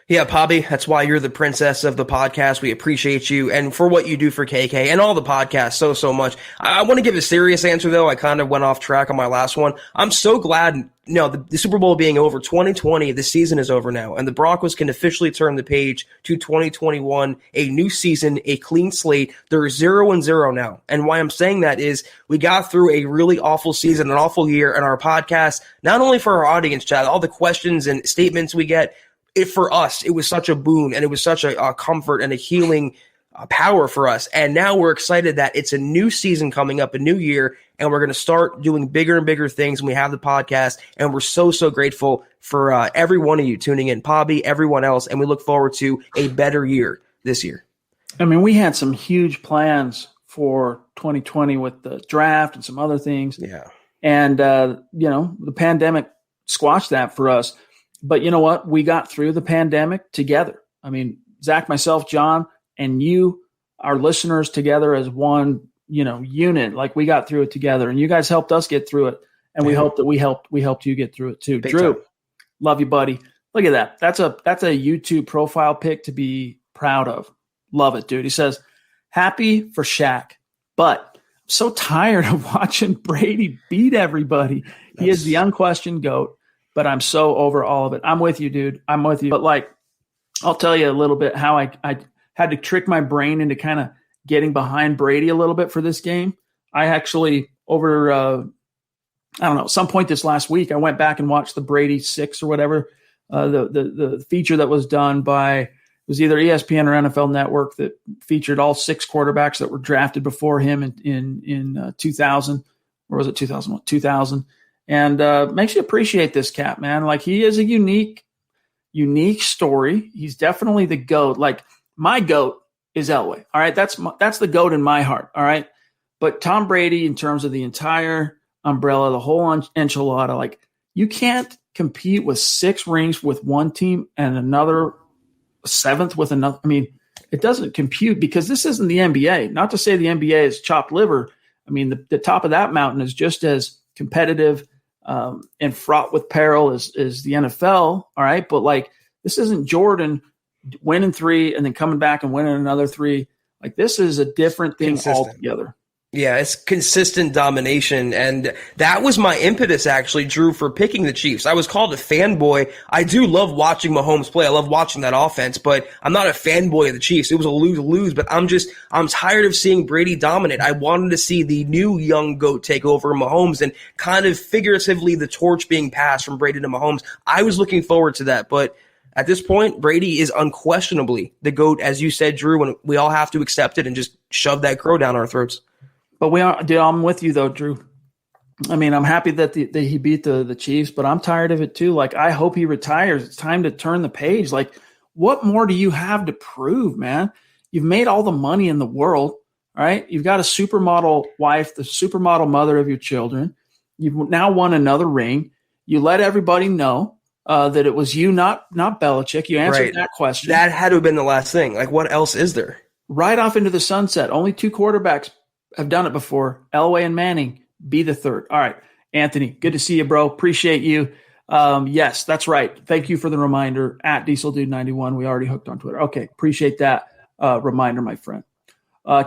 Yeah, Pobby, that's why you're the princess of the podcast. We appreciate you and for what you do for KK and all the podcasts so much. I want to give a serious answer, though. I kind of went off track on my last one. I'm so glad, the Super Bowl being over, 2020, the season is over now, and the Broncos can officially turn the page to 2021, a new season, a clean slate. They're 0-0 now. And why I'm saying that is we got through a really awful season, an awful year, and our podcast, not only for our audience, Chad, all the questions and statements we get, for us, it was such a boon, and it was such a comfort and a healing power for us. And now we're excited that it's a new season coming up, a new year, and we're going to start doing bigger and bigger things. And we have the podcast, and we're so grateful for every one of you tuning in, Pobby, everyone else, and we look forward to a better year this year. I mean, we had some huge plans for 2020 with the draft and some other things. Yeah. And, the pandemic squashed that for us. But you know what? We got through the pandemic together. I mean, Zach, myself, John, and you, our listeners, together as one, unit. Like, we got through it together, and you guys helped us get through it, and we hope that we helped you get through it too. Big Drew, time. Love you, buddy. Look at that. That's a YouTube profile pic to be proud of. Love it, dude. He says, happy for Shaq, but I'm so tired of watching Brady beat everybody. He is the unquestioned GOAT. But I'm so over all of it. I'm with you, dude. I'm with you. But I'll tell you a little bit how I had to trick my brain into kind of getting behind Brady a little bit for this game. I actually some point this last week, I went back and watched the Brady 6 or whatever, the feature that was done by, it was either ESPN or NFL Network, that featured all 6 quarterbacks that were drafted before him in 2000, or was it 2001? 2000. And makes you appreciate this cat, man. Like, he is a unique story. He's definitely the GOAT. Like, my GOAT is Elway. All right, that's the GOAT in my heart. All right, but Tom Brady, in terms of the entire umbrella, the whole enchilada, like, you can't compete with 6 rings with one team and another 7th with another. I mean, it doesn't compute, because this isn't the NBA. Not to say the NBA is chopped liver. I mean, the top of that mountain is just as competitive and fraught with peril is the NFL. All right. But this isn't Jordan winning 3 and then coming back and winning another 3. Like, this is a different thing altogether. Yeah, it's consistent domination, and that was my impetus, actually, Drew, for picking the Chiefs. I was called a fanboy. I do love watching Mahomes play. I love watching that offense, but I'm not a fanboy of the Chiefs. It was a lose-lose, but I'm tired of seeing Brady dominate. I wanted to see the new young GOAT take over Mahomes, and kind of figuratively the torch being passed from Brady to Mahomes. I was looking forward to that, but at this point, Brady is unquestionably the GOAT, as you said, Drew, and we all have to accept it and just shove that crow down our throats. But I'm with you, though, Drew. I mean, I'm happy that he beat the Chiefs, but I'm tired of it, too. Like, I hope he retires. It's time to turn the page. Like, what more do you have to prove, man? You've made all the money in the world, all right? You've got a supermodel wife, the supermodel mother of your children. You've now won another ring. You let everybody know that it was you, not Belichick. You answered that question. That had to have been the last thing. Like, what else is there? Right off into the sunset. Only 2 quarterbacks have done it before. Elway and Manning. Be the third. All right, Anthony, good to see you, bro. Appreciate you. Yes, that's right. Thank you for the reminder. At DieselDude91. We already hooked on Twitter. Okay, appreciate that reminder, my friend.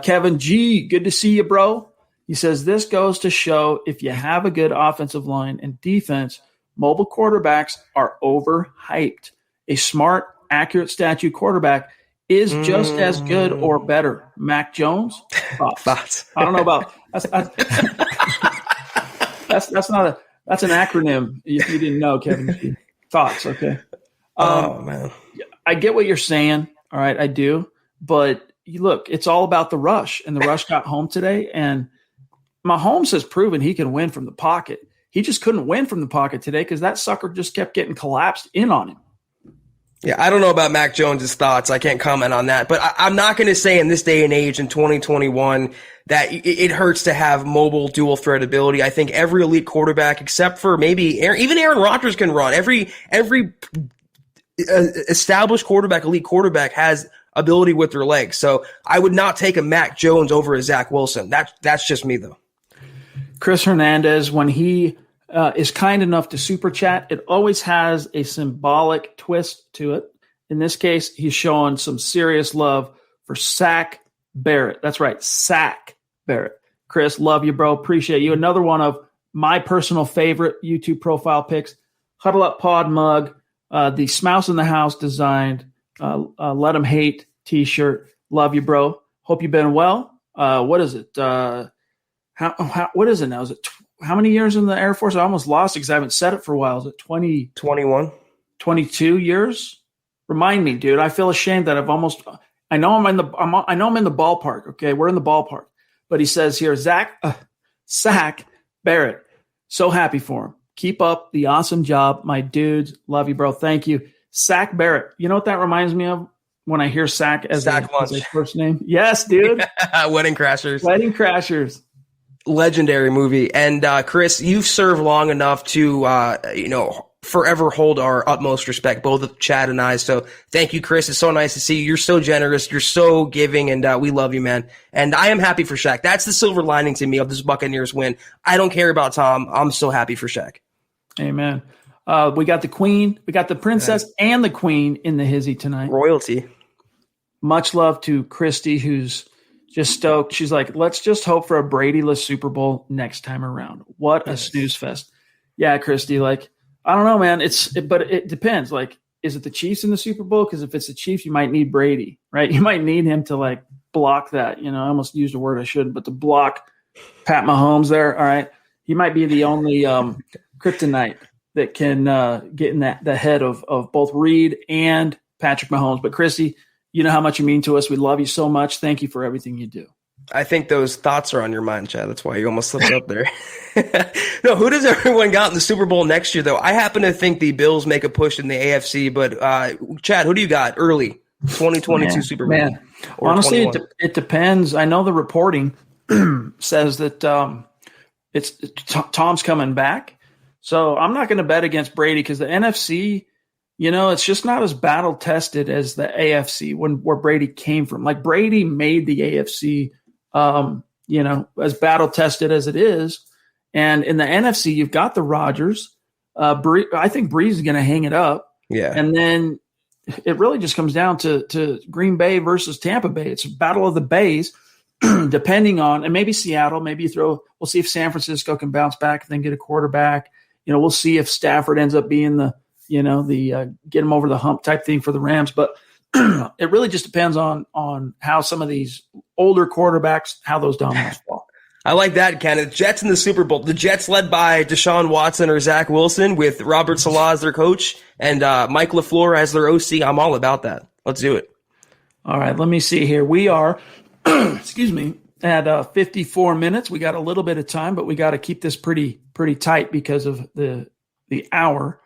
Kevin G, good to see you, bro. He says, this goes to show if you have a good offensive line and defense, mobile quarterbacks are overhyped. A smart, accurate statue quarterback is just as good or better. Mac Jones? Thoughts. I don't know about that's that's an acronym if you didn't know, Kevin. Thoughts, okay. Man. I get what you're saying. All right, I do. But look, it's all about the rush, and the rush got home today, and Mahomes has proven he can win from the pocket. He just couldn't win from the pocket today because that sucker just kept getting collapsed in on him. Yeah, I don't know about Mac Jones' thoughts. I can't comment on that. But I'm not going to say in this day and age in 2021 that it hurts to have mobile dual threat ability. I think every elite quarterback, except for maybe even Aaron Rodgers, can run. Every established quarterback, elite quarterback, has ability with their legs. So I would not take a Mac Jones over a Zach Wilson. That's just me, though. Chris Hernandez, when he is kind enough to super chat, it always has a symbolic twist to it. In this case, he's showing some serious love for Sack Barrett. That's right, Sack Barrett. Chris, love you, bro. Appreciate you. Another one of my personal favorite YouTube profile pics. Huddle Up Pod mug, the Smouse in the House designed Let 'em Hate t-shirt. Love you, bro. Hope you've been well. What is it? What is it now? Is it how many years in the Air Force? I almost lost it because I haven't said it for a while. Is it 20? 21. 22 years? Remind me, dude. I feel ashamed that I know I'm in the ballpark. Okay, we're in the ballpark. But he says here, Sack Barrett. So happy for him. Keep up the awesome job, my dudes. Love you, bro. Thank you. Sack Barrett. You know what that reminds me of when I hear Sack as a first name? Yes, dude. Wedding Crashers. Wedding Crashers. Legendary movie. And Chris, you've served long enough to forever hold our utmost respect, both of Chad and I. So thank you, Chris. It's so nice to see you. You're so generous. You're so giving, and we love you, man. And I am happy for Shaq. That's the silver lining to me of this Buccaneers win. I don't care about Tom. I'm so happy for Shaq. Amen. We got the queen, we got the princess and the queen in the hizzy tonight. Royalty. Much love to Christy, who's just stoked. She's like, let's just hope for a Brady-less Super Bowl next time around. What a snooze fest. Yeah, Christy, like, I don't know, man. But it depends. Like, is it the Chiefs in the Super Bowl? Because if it's the Chiefs, you might need Brady, right? You might need him to, like, block that. I almost used a word I shouldn't, but to block Pat Mahomes there, all right? He might be the only kryptonite that can get in the head of both Reed and Patrick Mahomes. But, Christy, you know how much you mean to us. We love you so much. Thank you for everything you do. I think those thoughts are on your mind, Chad. That's why you almost slipped up there. No, who does everyone got in the Super Bowl next year, though? I happen to think the Bills make a push in the AFC, but Chad, who do you got early 2022 Super Bowl? Man. Honestly, it depends. I know the reporting says that Tom's coming back. So I'm not going to bet against Brady because the NFC, it's just not as battle tested as the AFC where Brady came from. Like Brady made the AFC, as battle tested as it is. And in the NFC, you've got the Rodgers. I think Breeze is going to hang it up. Yeah. And then it really just comes down to Green Bay versus Tampa Bay. It's a battle of the Bays, depending on, and maybe Seattle, we'll see if San Francisco can bounce back and then get a quarterback. We'll see if Stafford ends up being the get him over the hump type thing for the Rams. But it really just depends on how some of these older quarterbacks, how those dominoes fall. I like that, Ken. The Jets in the Super Bowl. The Jets led by Deshaun Watson or Zach Wilson with Robert Saleh as their coach and Mike LaFleur as their OC. I'm all about that. Let's do it. All right, let me see here. We are, excuse me, at 54 minutes. We got a little bit of time, but we got to keep this pretty tight because of the hour.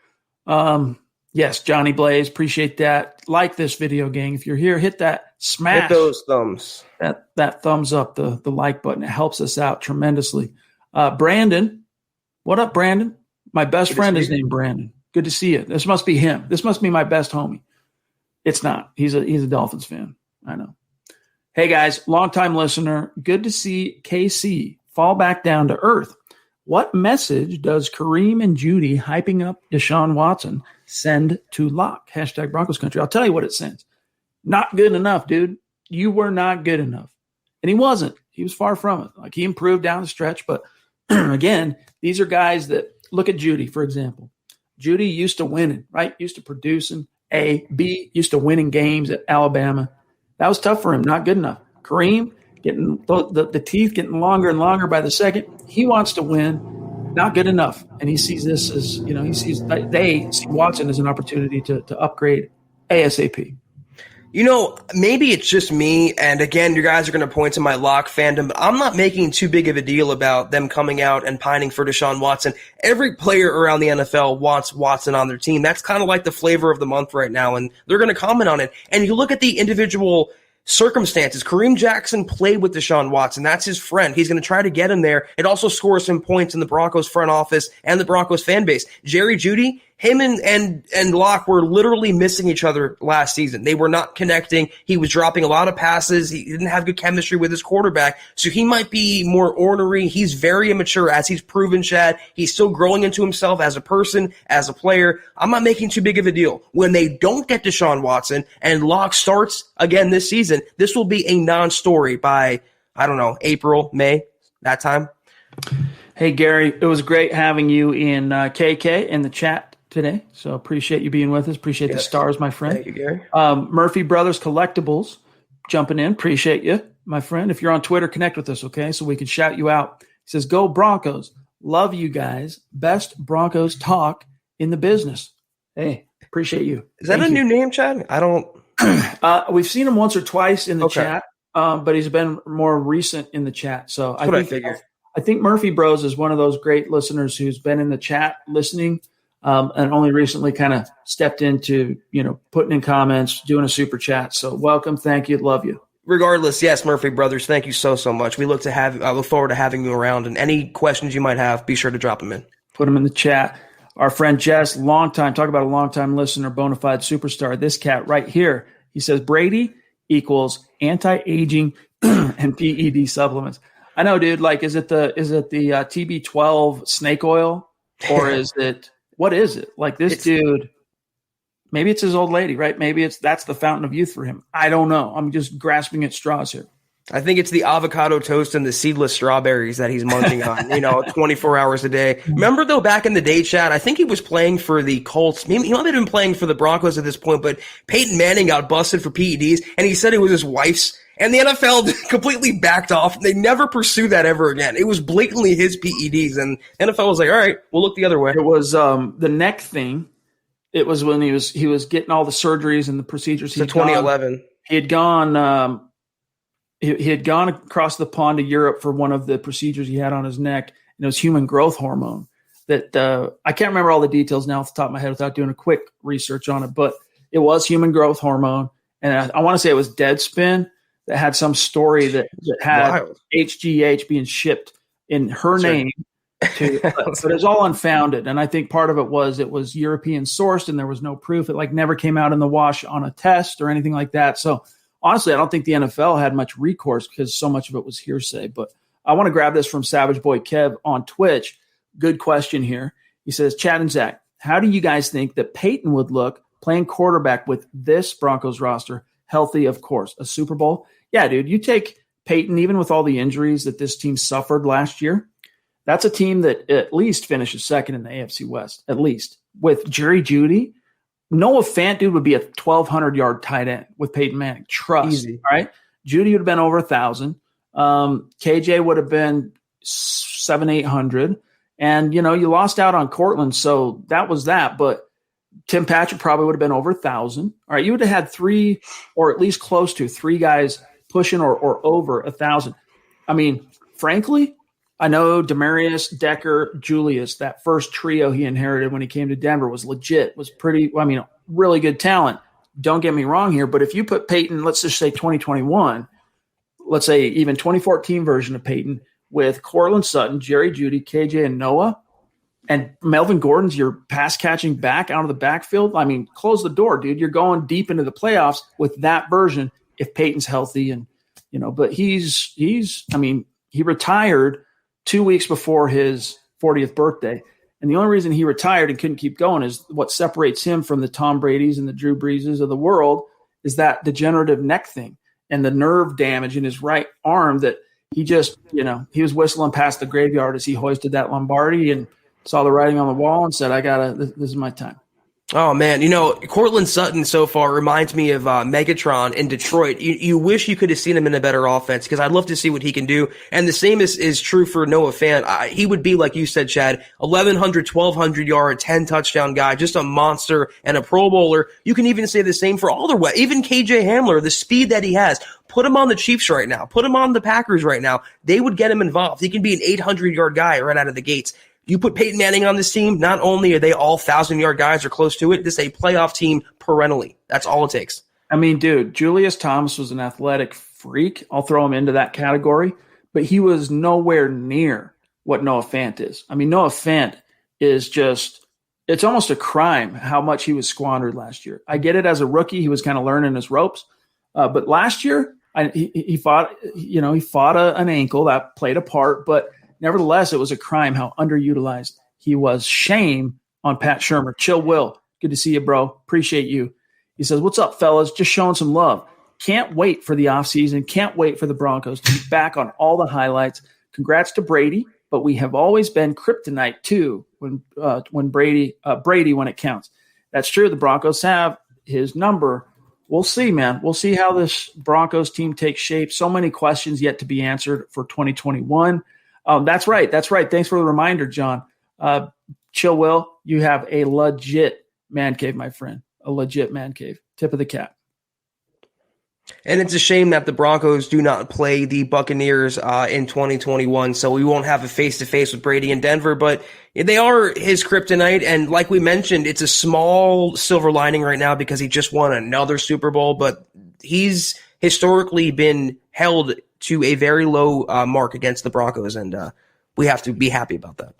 Yes, Johnny Blaze, appreciate that. Like this video, gang. If you're here, hit that smash. Hit those thumbs. That thumbs up, the like button. It helps us out tremendously. Brandon, what up, Brandon? My best friend is named Brandon. Good to see you. This must be him. This must be my best homie. It's not. He's a Dolphins fan. I know. Hey, guys, longtime listener. Good to see KC fall back down to earth. What message does Kareem and Judy hyping up Deshaun Watson send to Locke? Hashtag Broncos country. I'll tell you what it sends. Not good enough, dude. You were not good enough. And he wasn't. He was far from it. Like, he improved down the stretch. But again, these are guys that look at Judy, for example. Judy used to winning, right? Used to producing. B, used to winning games at Alabama. That was tough for him. Not good enough. Kareem, getting the teeth getting longer and longer by the second. He wants to win. Not good enough. And he sees this as, they see Watson as an opportunity to upgrade ASAP. Maybe it's just me, and again, you guys are going to point to my Locke fandom, but I'm not making too big of a deal about them coming out and pining for Deshaun Watson. Every player around the NFL wants Watson on their team. That's kind of like the flavor of the month right now, and they're going to comment on it. And you look at the individual circumstances. Kareem Jackson played with Deshaun Watson. That's his friend. He's going to try to get him there. It also scores some points in the Broncos front office and the Broncos fan base. Jerry Jeudy, him and Locke were literally missing each other last season. They were not connecting. He was dropping a lot of passes. He didn't have good chemistry with his quarterback. So he might be more ornery. He's very immature, as he's proven, Chad. He's still growing into himself as a person, as a player. I'm not making too big of a deal. When they don't get Deshaun Watson and Locke starts again this season, this will be a non-story by, April, May, that time. Hey, Gary, it was great having you in KK in the chat today. So appreciate you being with us. Appreciate the stars, my friend. Thank you, Gary. Murphy Brothers Collectibles jumping in. Appreciate you, my friend. If you're on Twitter, connect with us, okay? So we can shout you out. He says, go Broncos. Love you guys. Best Broncos talk in the business. Hey, appreciate you. Is that a new name, Chad? I don't. We've seen him once or twice in the chat, but he's been more recent in the chat. So I think Murphy Bros is one of those great listeners who's been in the chat listening, and only recently kind of stepped into, putting in comments, doing a super chat. So welcome. Thank you. Love you. Regardless, yes, Murphy Brothers, thank you so much. We look forward to having you around, and any questions you might have, be sure to drop them in. Put them in the chat. Our friend Jess, talk about a long-time listener, bona fide superstar. This cat right here, he says Brady equals anti-aging and PED supplements. I know, dude. Like, is it the TB12 snake oil, or is it what is it? Like, this dude, maybe it's his old lady, right? Maybe that's the fountain of youth for him. I don't know. I'm just grasping at straws here. I think it's the avocado toast and the seedless strawberries that he's munching on, 24 hours a day. Remember, though, back in the day, Chad, I think he was playing for the Colts. He might have been playing for the Broncos at this point, but Peyton Manning got busted for PEDs, and he said it was his wife's. And the NFL completely backed off. They never pursued that ever again. It was blatantly his PEDs, and the NFL was like, all right, we'll look the other way. It was the neck thing. It was when he was getting all the surgeries and the procedures. So 2011. He had gone he had gone across the pond to Europe for one of the procedures he had on his neck, and it was human growth hormone. That I can't remember all the details now off the top of my head without doing a quick research on it, but it was human growth hormone, and I want to say it was Deadspin that had some story that had Wild. HGH being shipped in her name. But it's all unfounded, and I think part of it was European sourced, and there was no proof. It never came out in the wash on a test or anything like that. So honestly, I don't think the NFL had much recourse because so much of it was hearsay. But I want to grab this from Savage Boy Kev on Twitch. Good question here. He says, Chad and Zach, how do you guys think that Peyton would look playing quarterback with this Broncos roster? Healthy, of course. A Super Bowl? Yeah, dude, you take Peyton, even with all the injuries that this team suffered last year, that's a team that at least finishes second in the AFC West, at least. With Jerry Jeudy, Noah Fant, dude, would be a 1,200-yard tight end with Peyton Manning. Trust. Easy. All right? Jeudy would have been over 1,000. KJ would have been 700-800. And, you lost out on Cortland, so that was that. But Tim Patrick probably would have been over 1,000. All right, you would have had three, or at least close to three guys pushing or over 1,000. I mean, frankly, I know Demarius, Decker, Julius, that first trio he inherited when he came to Denver was legit, was really good talent. Don't get me wrong here, but if you put Peyton, let's just say 2021, let's say even 2014 version of Peyton with Cortland Sutton, Jerry Jeudy, KJ, and Noah, and Melvin Gordon's your pass catching back out of the backfield. I mean, close the door, dude. You're going deep into the playoffs with that version if Peyton's healthy. And, but he retired 2 weeks before his 40th birthday. And the only reason he retired and couldn't keep going is what separates him from the Tom Brady's and the Drew Breeses of the world is that degenerative neck thing and the nerve damage in his right arm that he just, he was whistling past the graveyard as he hoisted that Lombardi and saw the writing on the wall and said, this is my time. Oh, man. Cortland Sutton so far reminds me of Megatron in Detroit. You wish you could have seen him in a better offense because I'd love to see what he can do. And the same is true for Noah Fant. He would be, like you said, Chad, 1,100, 1,200 yard, 10 touchdown guy, just a monster and a Pro Bowler. You can even say the same for Alderweireld, even KJ Hamler, the speed that he has. Put him on the Chiefs right now. Put him on the Packers right now. They would get him involved. He can be an 800-yard guy right out of the gates. You put Peyton Manning on this team, not only are they all 1,000-yard guys or close to it, this is a playoff team perennially. That's all it takes. I mean, dude, Julius Thomas was an athletic freak. I'll throw him into that category. But he was nowhere near what Noah Fant is. I mean, Noah Fant is just – it's almost a crime how much he was squandered last year. I get it as a rookie. He was kind of learning his ropes. But last year, he fought an ankle that played a part, but – nevertheless, it was a crime how underutilized he was. Shame on Pat Shurmur. Chill Will. Good to see you, bro. Appreciate you. He says, what's up, fellas? Just showing some love. Can't wait for the offseason. Can't wait for the Broncos to be back on all the highlights. Congrats to Brady, but we have always been kryptonite too when Brady when it counts. That's true. The Broncos have his number. We'll see, man. We'll see how this Broncos team takes shape. So many questions yet to be answered for 2021. That's right. Thanks for the reminder, John. Chill Will, you have a legit man cave, my friend. A legit man cave. Tip of the cap. And it's a shame that the Broncos do not play the Buccaneers in 2021, so we won't have a face-to-face with Brady in Denver, but they are his kryptonite, and like we mentioned, it's a small silver lining right now because he just won another Super Bowl, but he's historically been held to a very low mark against the Broncos, and we have to be happy about that.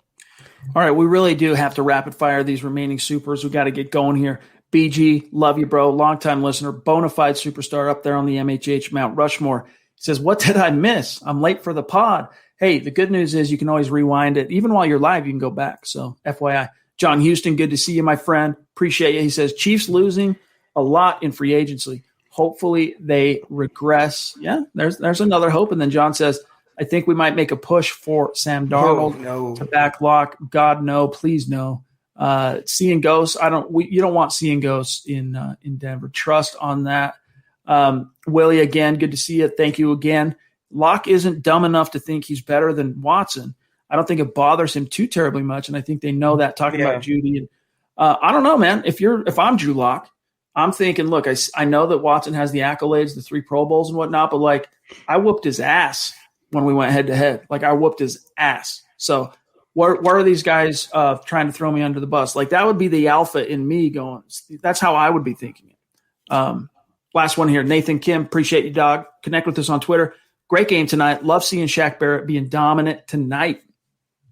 All right, we really do have to rapid fire these remaining supers. We got to get going here. BG, love you, bro. Longtime listener, bona fide superstar up there on the MHH Mount Rushmore. He says, what did I miss? I'm late for the pod. Hey, the good news is you can always rewind it. Even while you're live, you can go back. So FYI. John Houston, good to see you, my friend. Appreciate you. He says, Chiefs losing a lot in free agency. Hopefully they regress. Yeah, there's another hope. And then John says, I think we might make a push for Sam Darnold to backlock. God, no, please no. Seeing ghosts, you don't want seeing ghosts in Denver. Trust on that. Willie, again, good to see you. Thank you again. Locke isn't dumb enough to think he's better than Watson. I don't think it bothers him too terribly much, and I think they know that. Talking about Judy, and I don't know, man. If I'm Drew Locke, I'm thinking, look, I know that Watson has the accolades, the 3 Pro Bowls and whatnot, but like I whooped his ass when we went head to head. Like I whooped his ass. So what are these guys trying to throw me under the bus? Like that would be the alpha in me going. That's how I would be thinking it. Last one here, Nathan Kim. Appreciate you, dog. Connect with us on Twitter. Great game tonight. Love seeing Shaq Barrett being dominant tonight.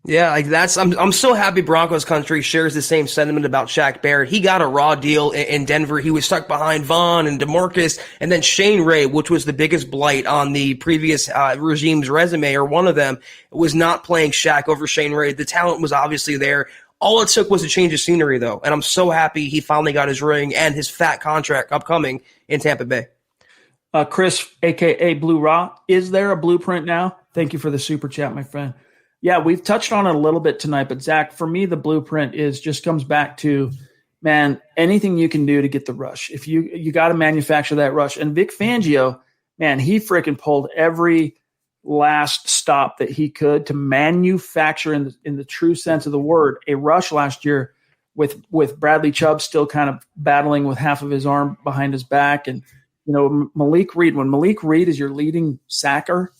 Yeah, like I'm so happy Broncos country shares the same sentiment about Shaq Barrett. He got a raw deal in Denver. He was stuck behind Vaughn and DeMarcus, and then Shane Ray, which was the biggest blight on the previous regime's resume, or one of them, was not playing Shaq over Shane Ray. The talent was obviously there. All it took was a change of scenery, though, and I'm so happy he finally got his ring and his fat contract upcoming in Tampa Bay. Chris, a.k.a. Blue Raw, is there a blueprint now? Thank you for the super chat, my friend. Yeah, we've touched on it a little bit tonight, but Zach, for me, the blueprint just comes back to, man, anything you can do to get the rush. If you got to manufacture that rush. And Vic Fangio, man, he freaking pulled every last stop that he could to manufacture in the true sense of the word a rush last year with Bradley Chubb still kind of battling with half of his arm behind his back. And, Malik Reed, when Malik Reed is your leading sacker,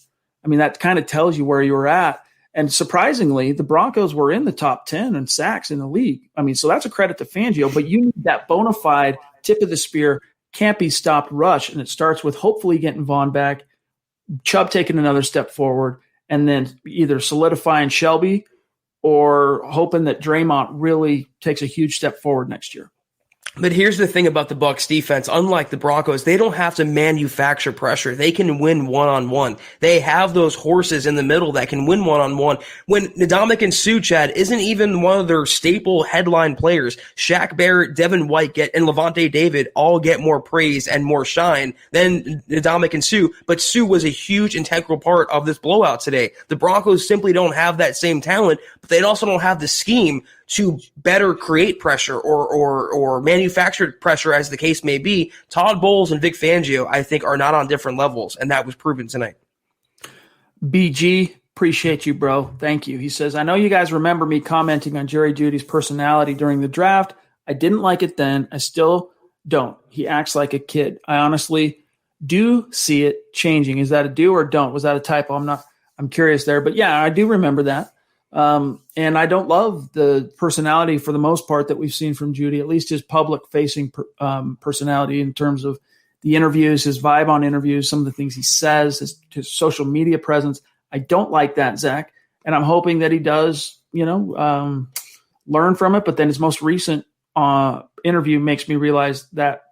I mean, that kind of tells you where you were at. And surprisingly, the Broncos were in the top 10 in sacks in the league. I mean, so that's a credit to Fangio, but you need that bona fide tip of the spear, can't be stopped rush. And it starts with hopefully getting Vaughn back, Chubb taking another step forward, and then either solidifying Shelby or hoping that Draymond really takes a huge step forward next year. But here's the thing about the Bucs defense. Unlike the Broncos, they don't have to manufacture pressure. They can win one-on-one. They have those horses in the middle that can win one-on-one. When Ndamukong Suh, Chad, isn't even one of their staple headline players, Shaq Barrett, Devin White, and Levante David all get more praise and more shine than Ndamukong Suh. But Suh was a huge integral part of this blowout today. The Broncos simply don't have that same talent, but they also don't have the scheme to better create pressure or manufactured pressure, as the case may be. Todd Bowles and Vic Fangio, I think, are not on different levels, and that was proven tonight. BG, appreciate you, bro. Thank you. He says, I know you guys remember me commenting on Jerry Jeudy's personality during the draft. I didn't like it then. I still don't. He acts like a kid. I honestly do see it changing. Is that a do or don't? Was that a typo? I'm curious there. But yeah, I do remember that. And I don't love the personality for the most part that we've seen from Jeudy, at least his public-facing personality in terms of the interviews, his vibe on interviews, some of the things he says, his social media presence. I don't like that, Zach, and I'm hoping that he does, learn from it. But then his most recent interview makes me realize that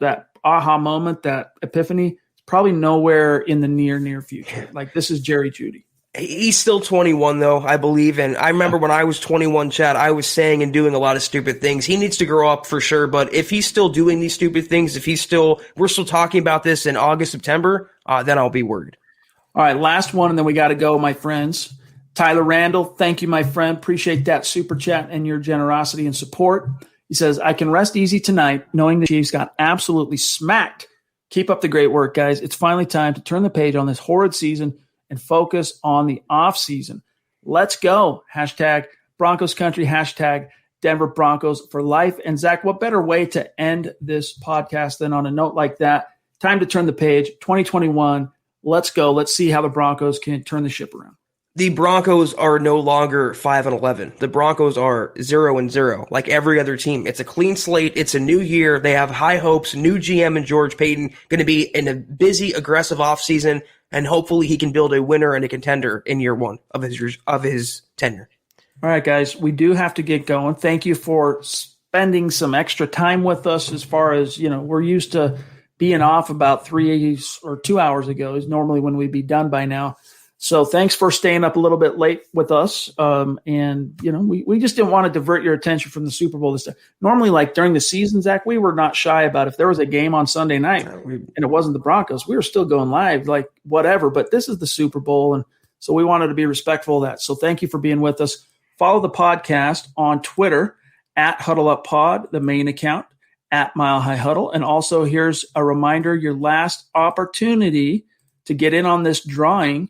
aha moment, that epiphany, is probably nowhere in the near future. Like, this is Jerry Jeudy. He's still 21, though, I believe. And I remember when I was 21, Chad, I was saying and doing a lot of stupid things. He needs to grow up for sure. But if he's still doing these stupid things, we're still talking about this in August, September, then I'll be worried. All right, last one, and then we got to go, my friends. Tyler Randall, thank you, my friend. Appreciate that super chat and your generosity and support. He says, I can rest easy tonight knowing the Chiefs got absolutely smacked. Keep up the great work, guys. It's finally time to turn the page on this horrid season and focus on the off season. Let's go. Hashtag Broncos country. Hashtag Denver Broncos for life. And Zach, what better way to end this podcast than on a note like that? Time to turn the page. 2021. Let's go. Let's see how the Broncos can turn the ship around. The Broncos are no longer 5-11. The Broncos are 0-0, like every other team. It's a clean slate. It's a new year. They have high hopes. New GM and George Payton going to be in a busy, aggressive offseason, and hopefully he can build a winner and a contender in year one of his tenure. All right, guys, we do have to get going. Thank you for spending some extra time with us. As far as, we're used to being off about 3 or 2 hours ago is normally when we'd be done by now. So thanks for staying up a little bit late with us. We just didn't want to divert your attention from the Super Bowl this time. Normally, like during the season, Zach, we were not shy about if there was a game on Sunday night and it wasn't the Broncos, we were still going live, like whatever. But this is the Super Bowl, and so we wanted to be respectful of that. So thank you for being with us. Follow the podcast on Twitter at HuddleUpPod, the main account, at Mile High Huddle. And also here's a reminder, your last opportunity to get in on this drawing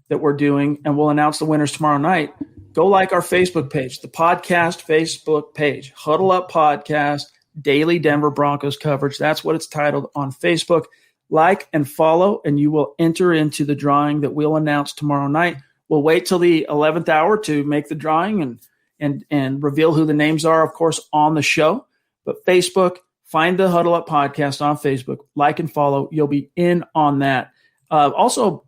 that we're doing, and we'll announce the winners tomorrow night. Go like our Facebook page, the podcast Facebook page, Huddle Up Podcast, Daily Denver Broncos coverage. That's what it's titled on Facebook. Like and follow, and you will enter into the drawing that we'll announce tomorrow night. We'll wait till the 11th hour to make the drawing and reveal who the names are, of course, on the show. But Facebook, find the Huddle Up Podcast on Facebook, like and follow. You'll be in on that. Also,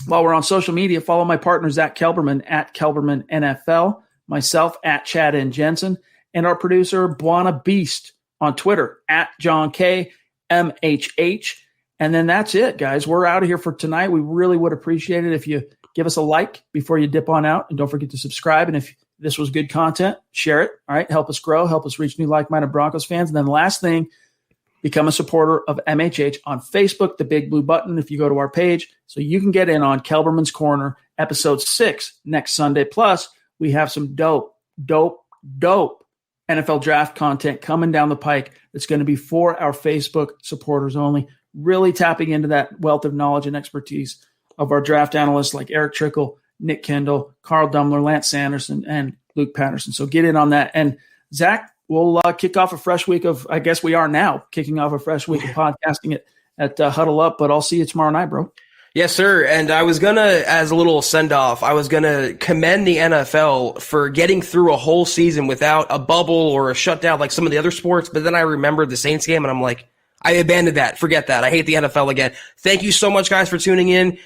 while we're on social media, follow my partner, Zack Kelberman, at Kelberman NFL, myself, at Chad and Jensen, and our producer, Buana Beast, on Twitter, at John K. MHH. And then that's it, guys. We're out of here for tonight. We really would appreciate it if you give us a like before you dip on out. And don't forget to subscribe. And if this was good content, share it. All right. Help us grow. Help us reach new like-minded Broncos fans. And then the last thing, become a supporter of MHH on Facebook, the big blue button if you go to our page, so you can get in on Kelberman's Corner, episode 6 next Sunday. Plus, we have some dope NFL draft content coming down the pike that's going to be for our Facebook supporters only, really tapping into that wealth of knowledge and expertise of our draft analysts like Eric Trickle, Nick Kendall, Carl Dumler, Lance Sanderson, and Luke Patterson. So get in on that. And Zach, we'll kick off a fresh week of, I guess we are now kicking off a fresh week of podcasting at Huddle Up, but I'll see you tomorrow night, bro. Yes, sir. And I was going to, as a little send-off, I was going to commend the NFL for getting through a whole season without a bubble or a shutdown like some of the other sports. But then I remembered the Saints game, and I'm like, I abandoned that. Forget that. I hate the NFL again. Thank you so much, guys, for tuning in.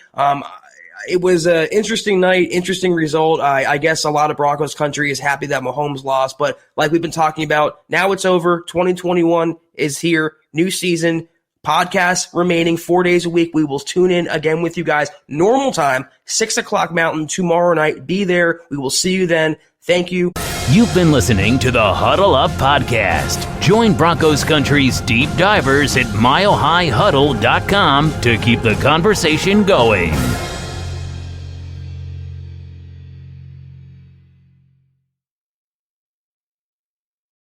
it was an interesting night, interesting result. I guess a lot of Broncos country is happy that Mahomes lost, but like we've been talking about, now it's over. 2021 is here, new season. Podcast remaining 4 days a week. We will tune in again with you guys. Normal time, 6 o'clock Mountain tomorrow night. Be there. We will see you then. Thank you. You've been listening to the Huddle Up Podcast. Join Broncos Country's deep divers at milehighhuddle.com to keep the conversation going.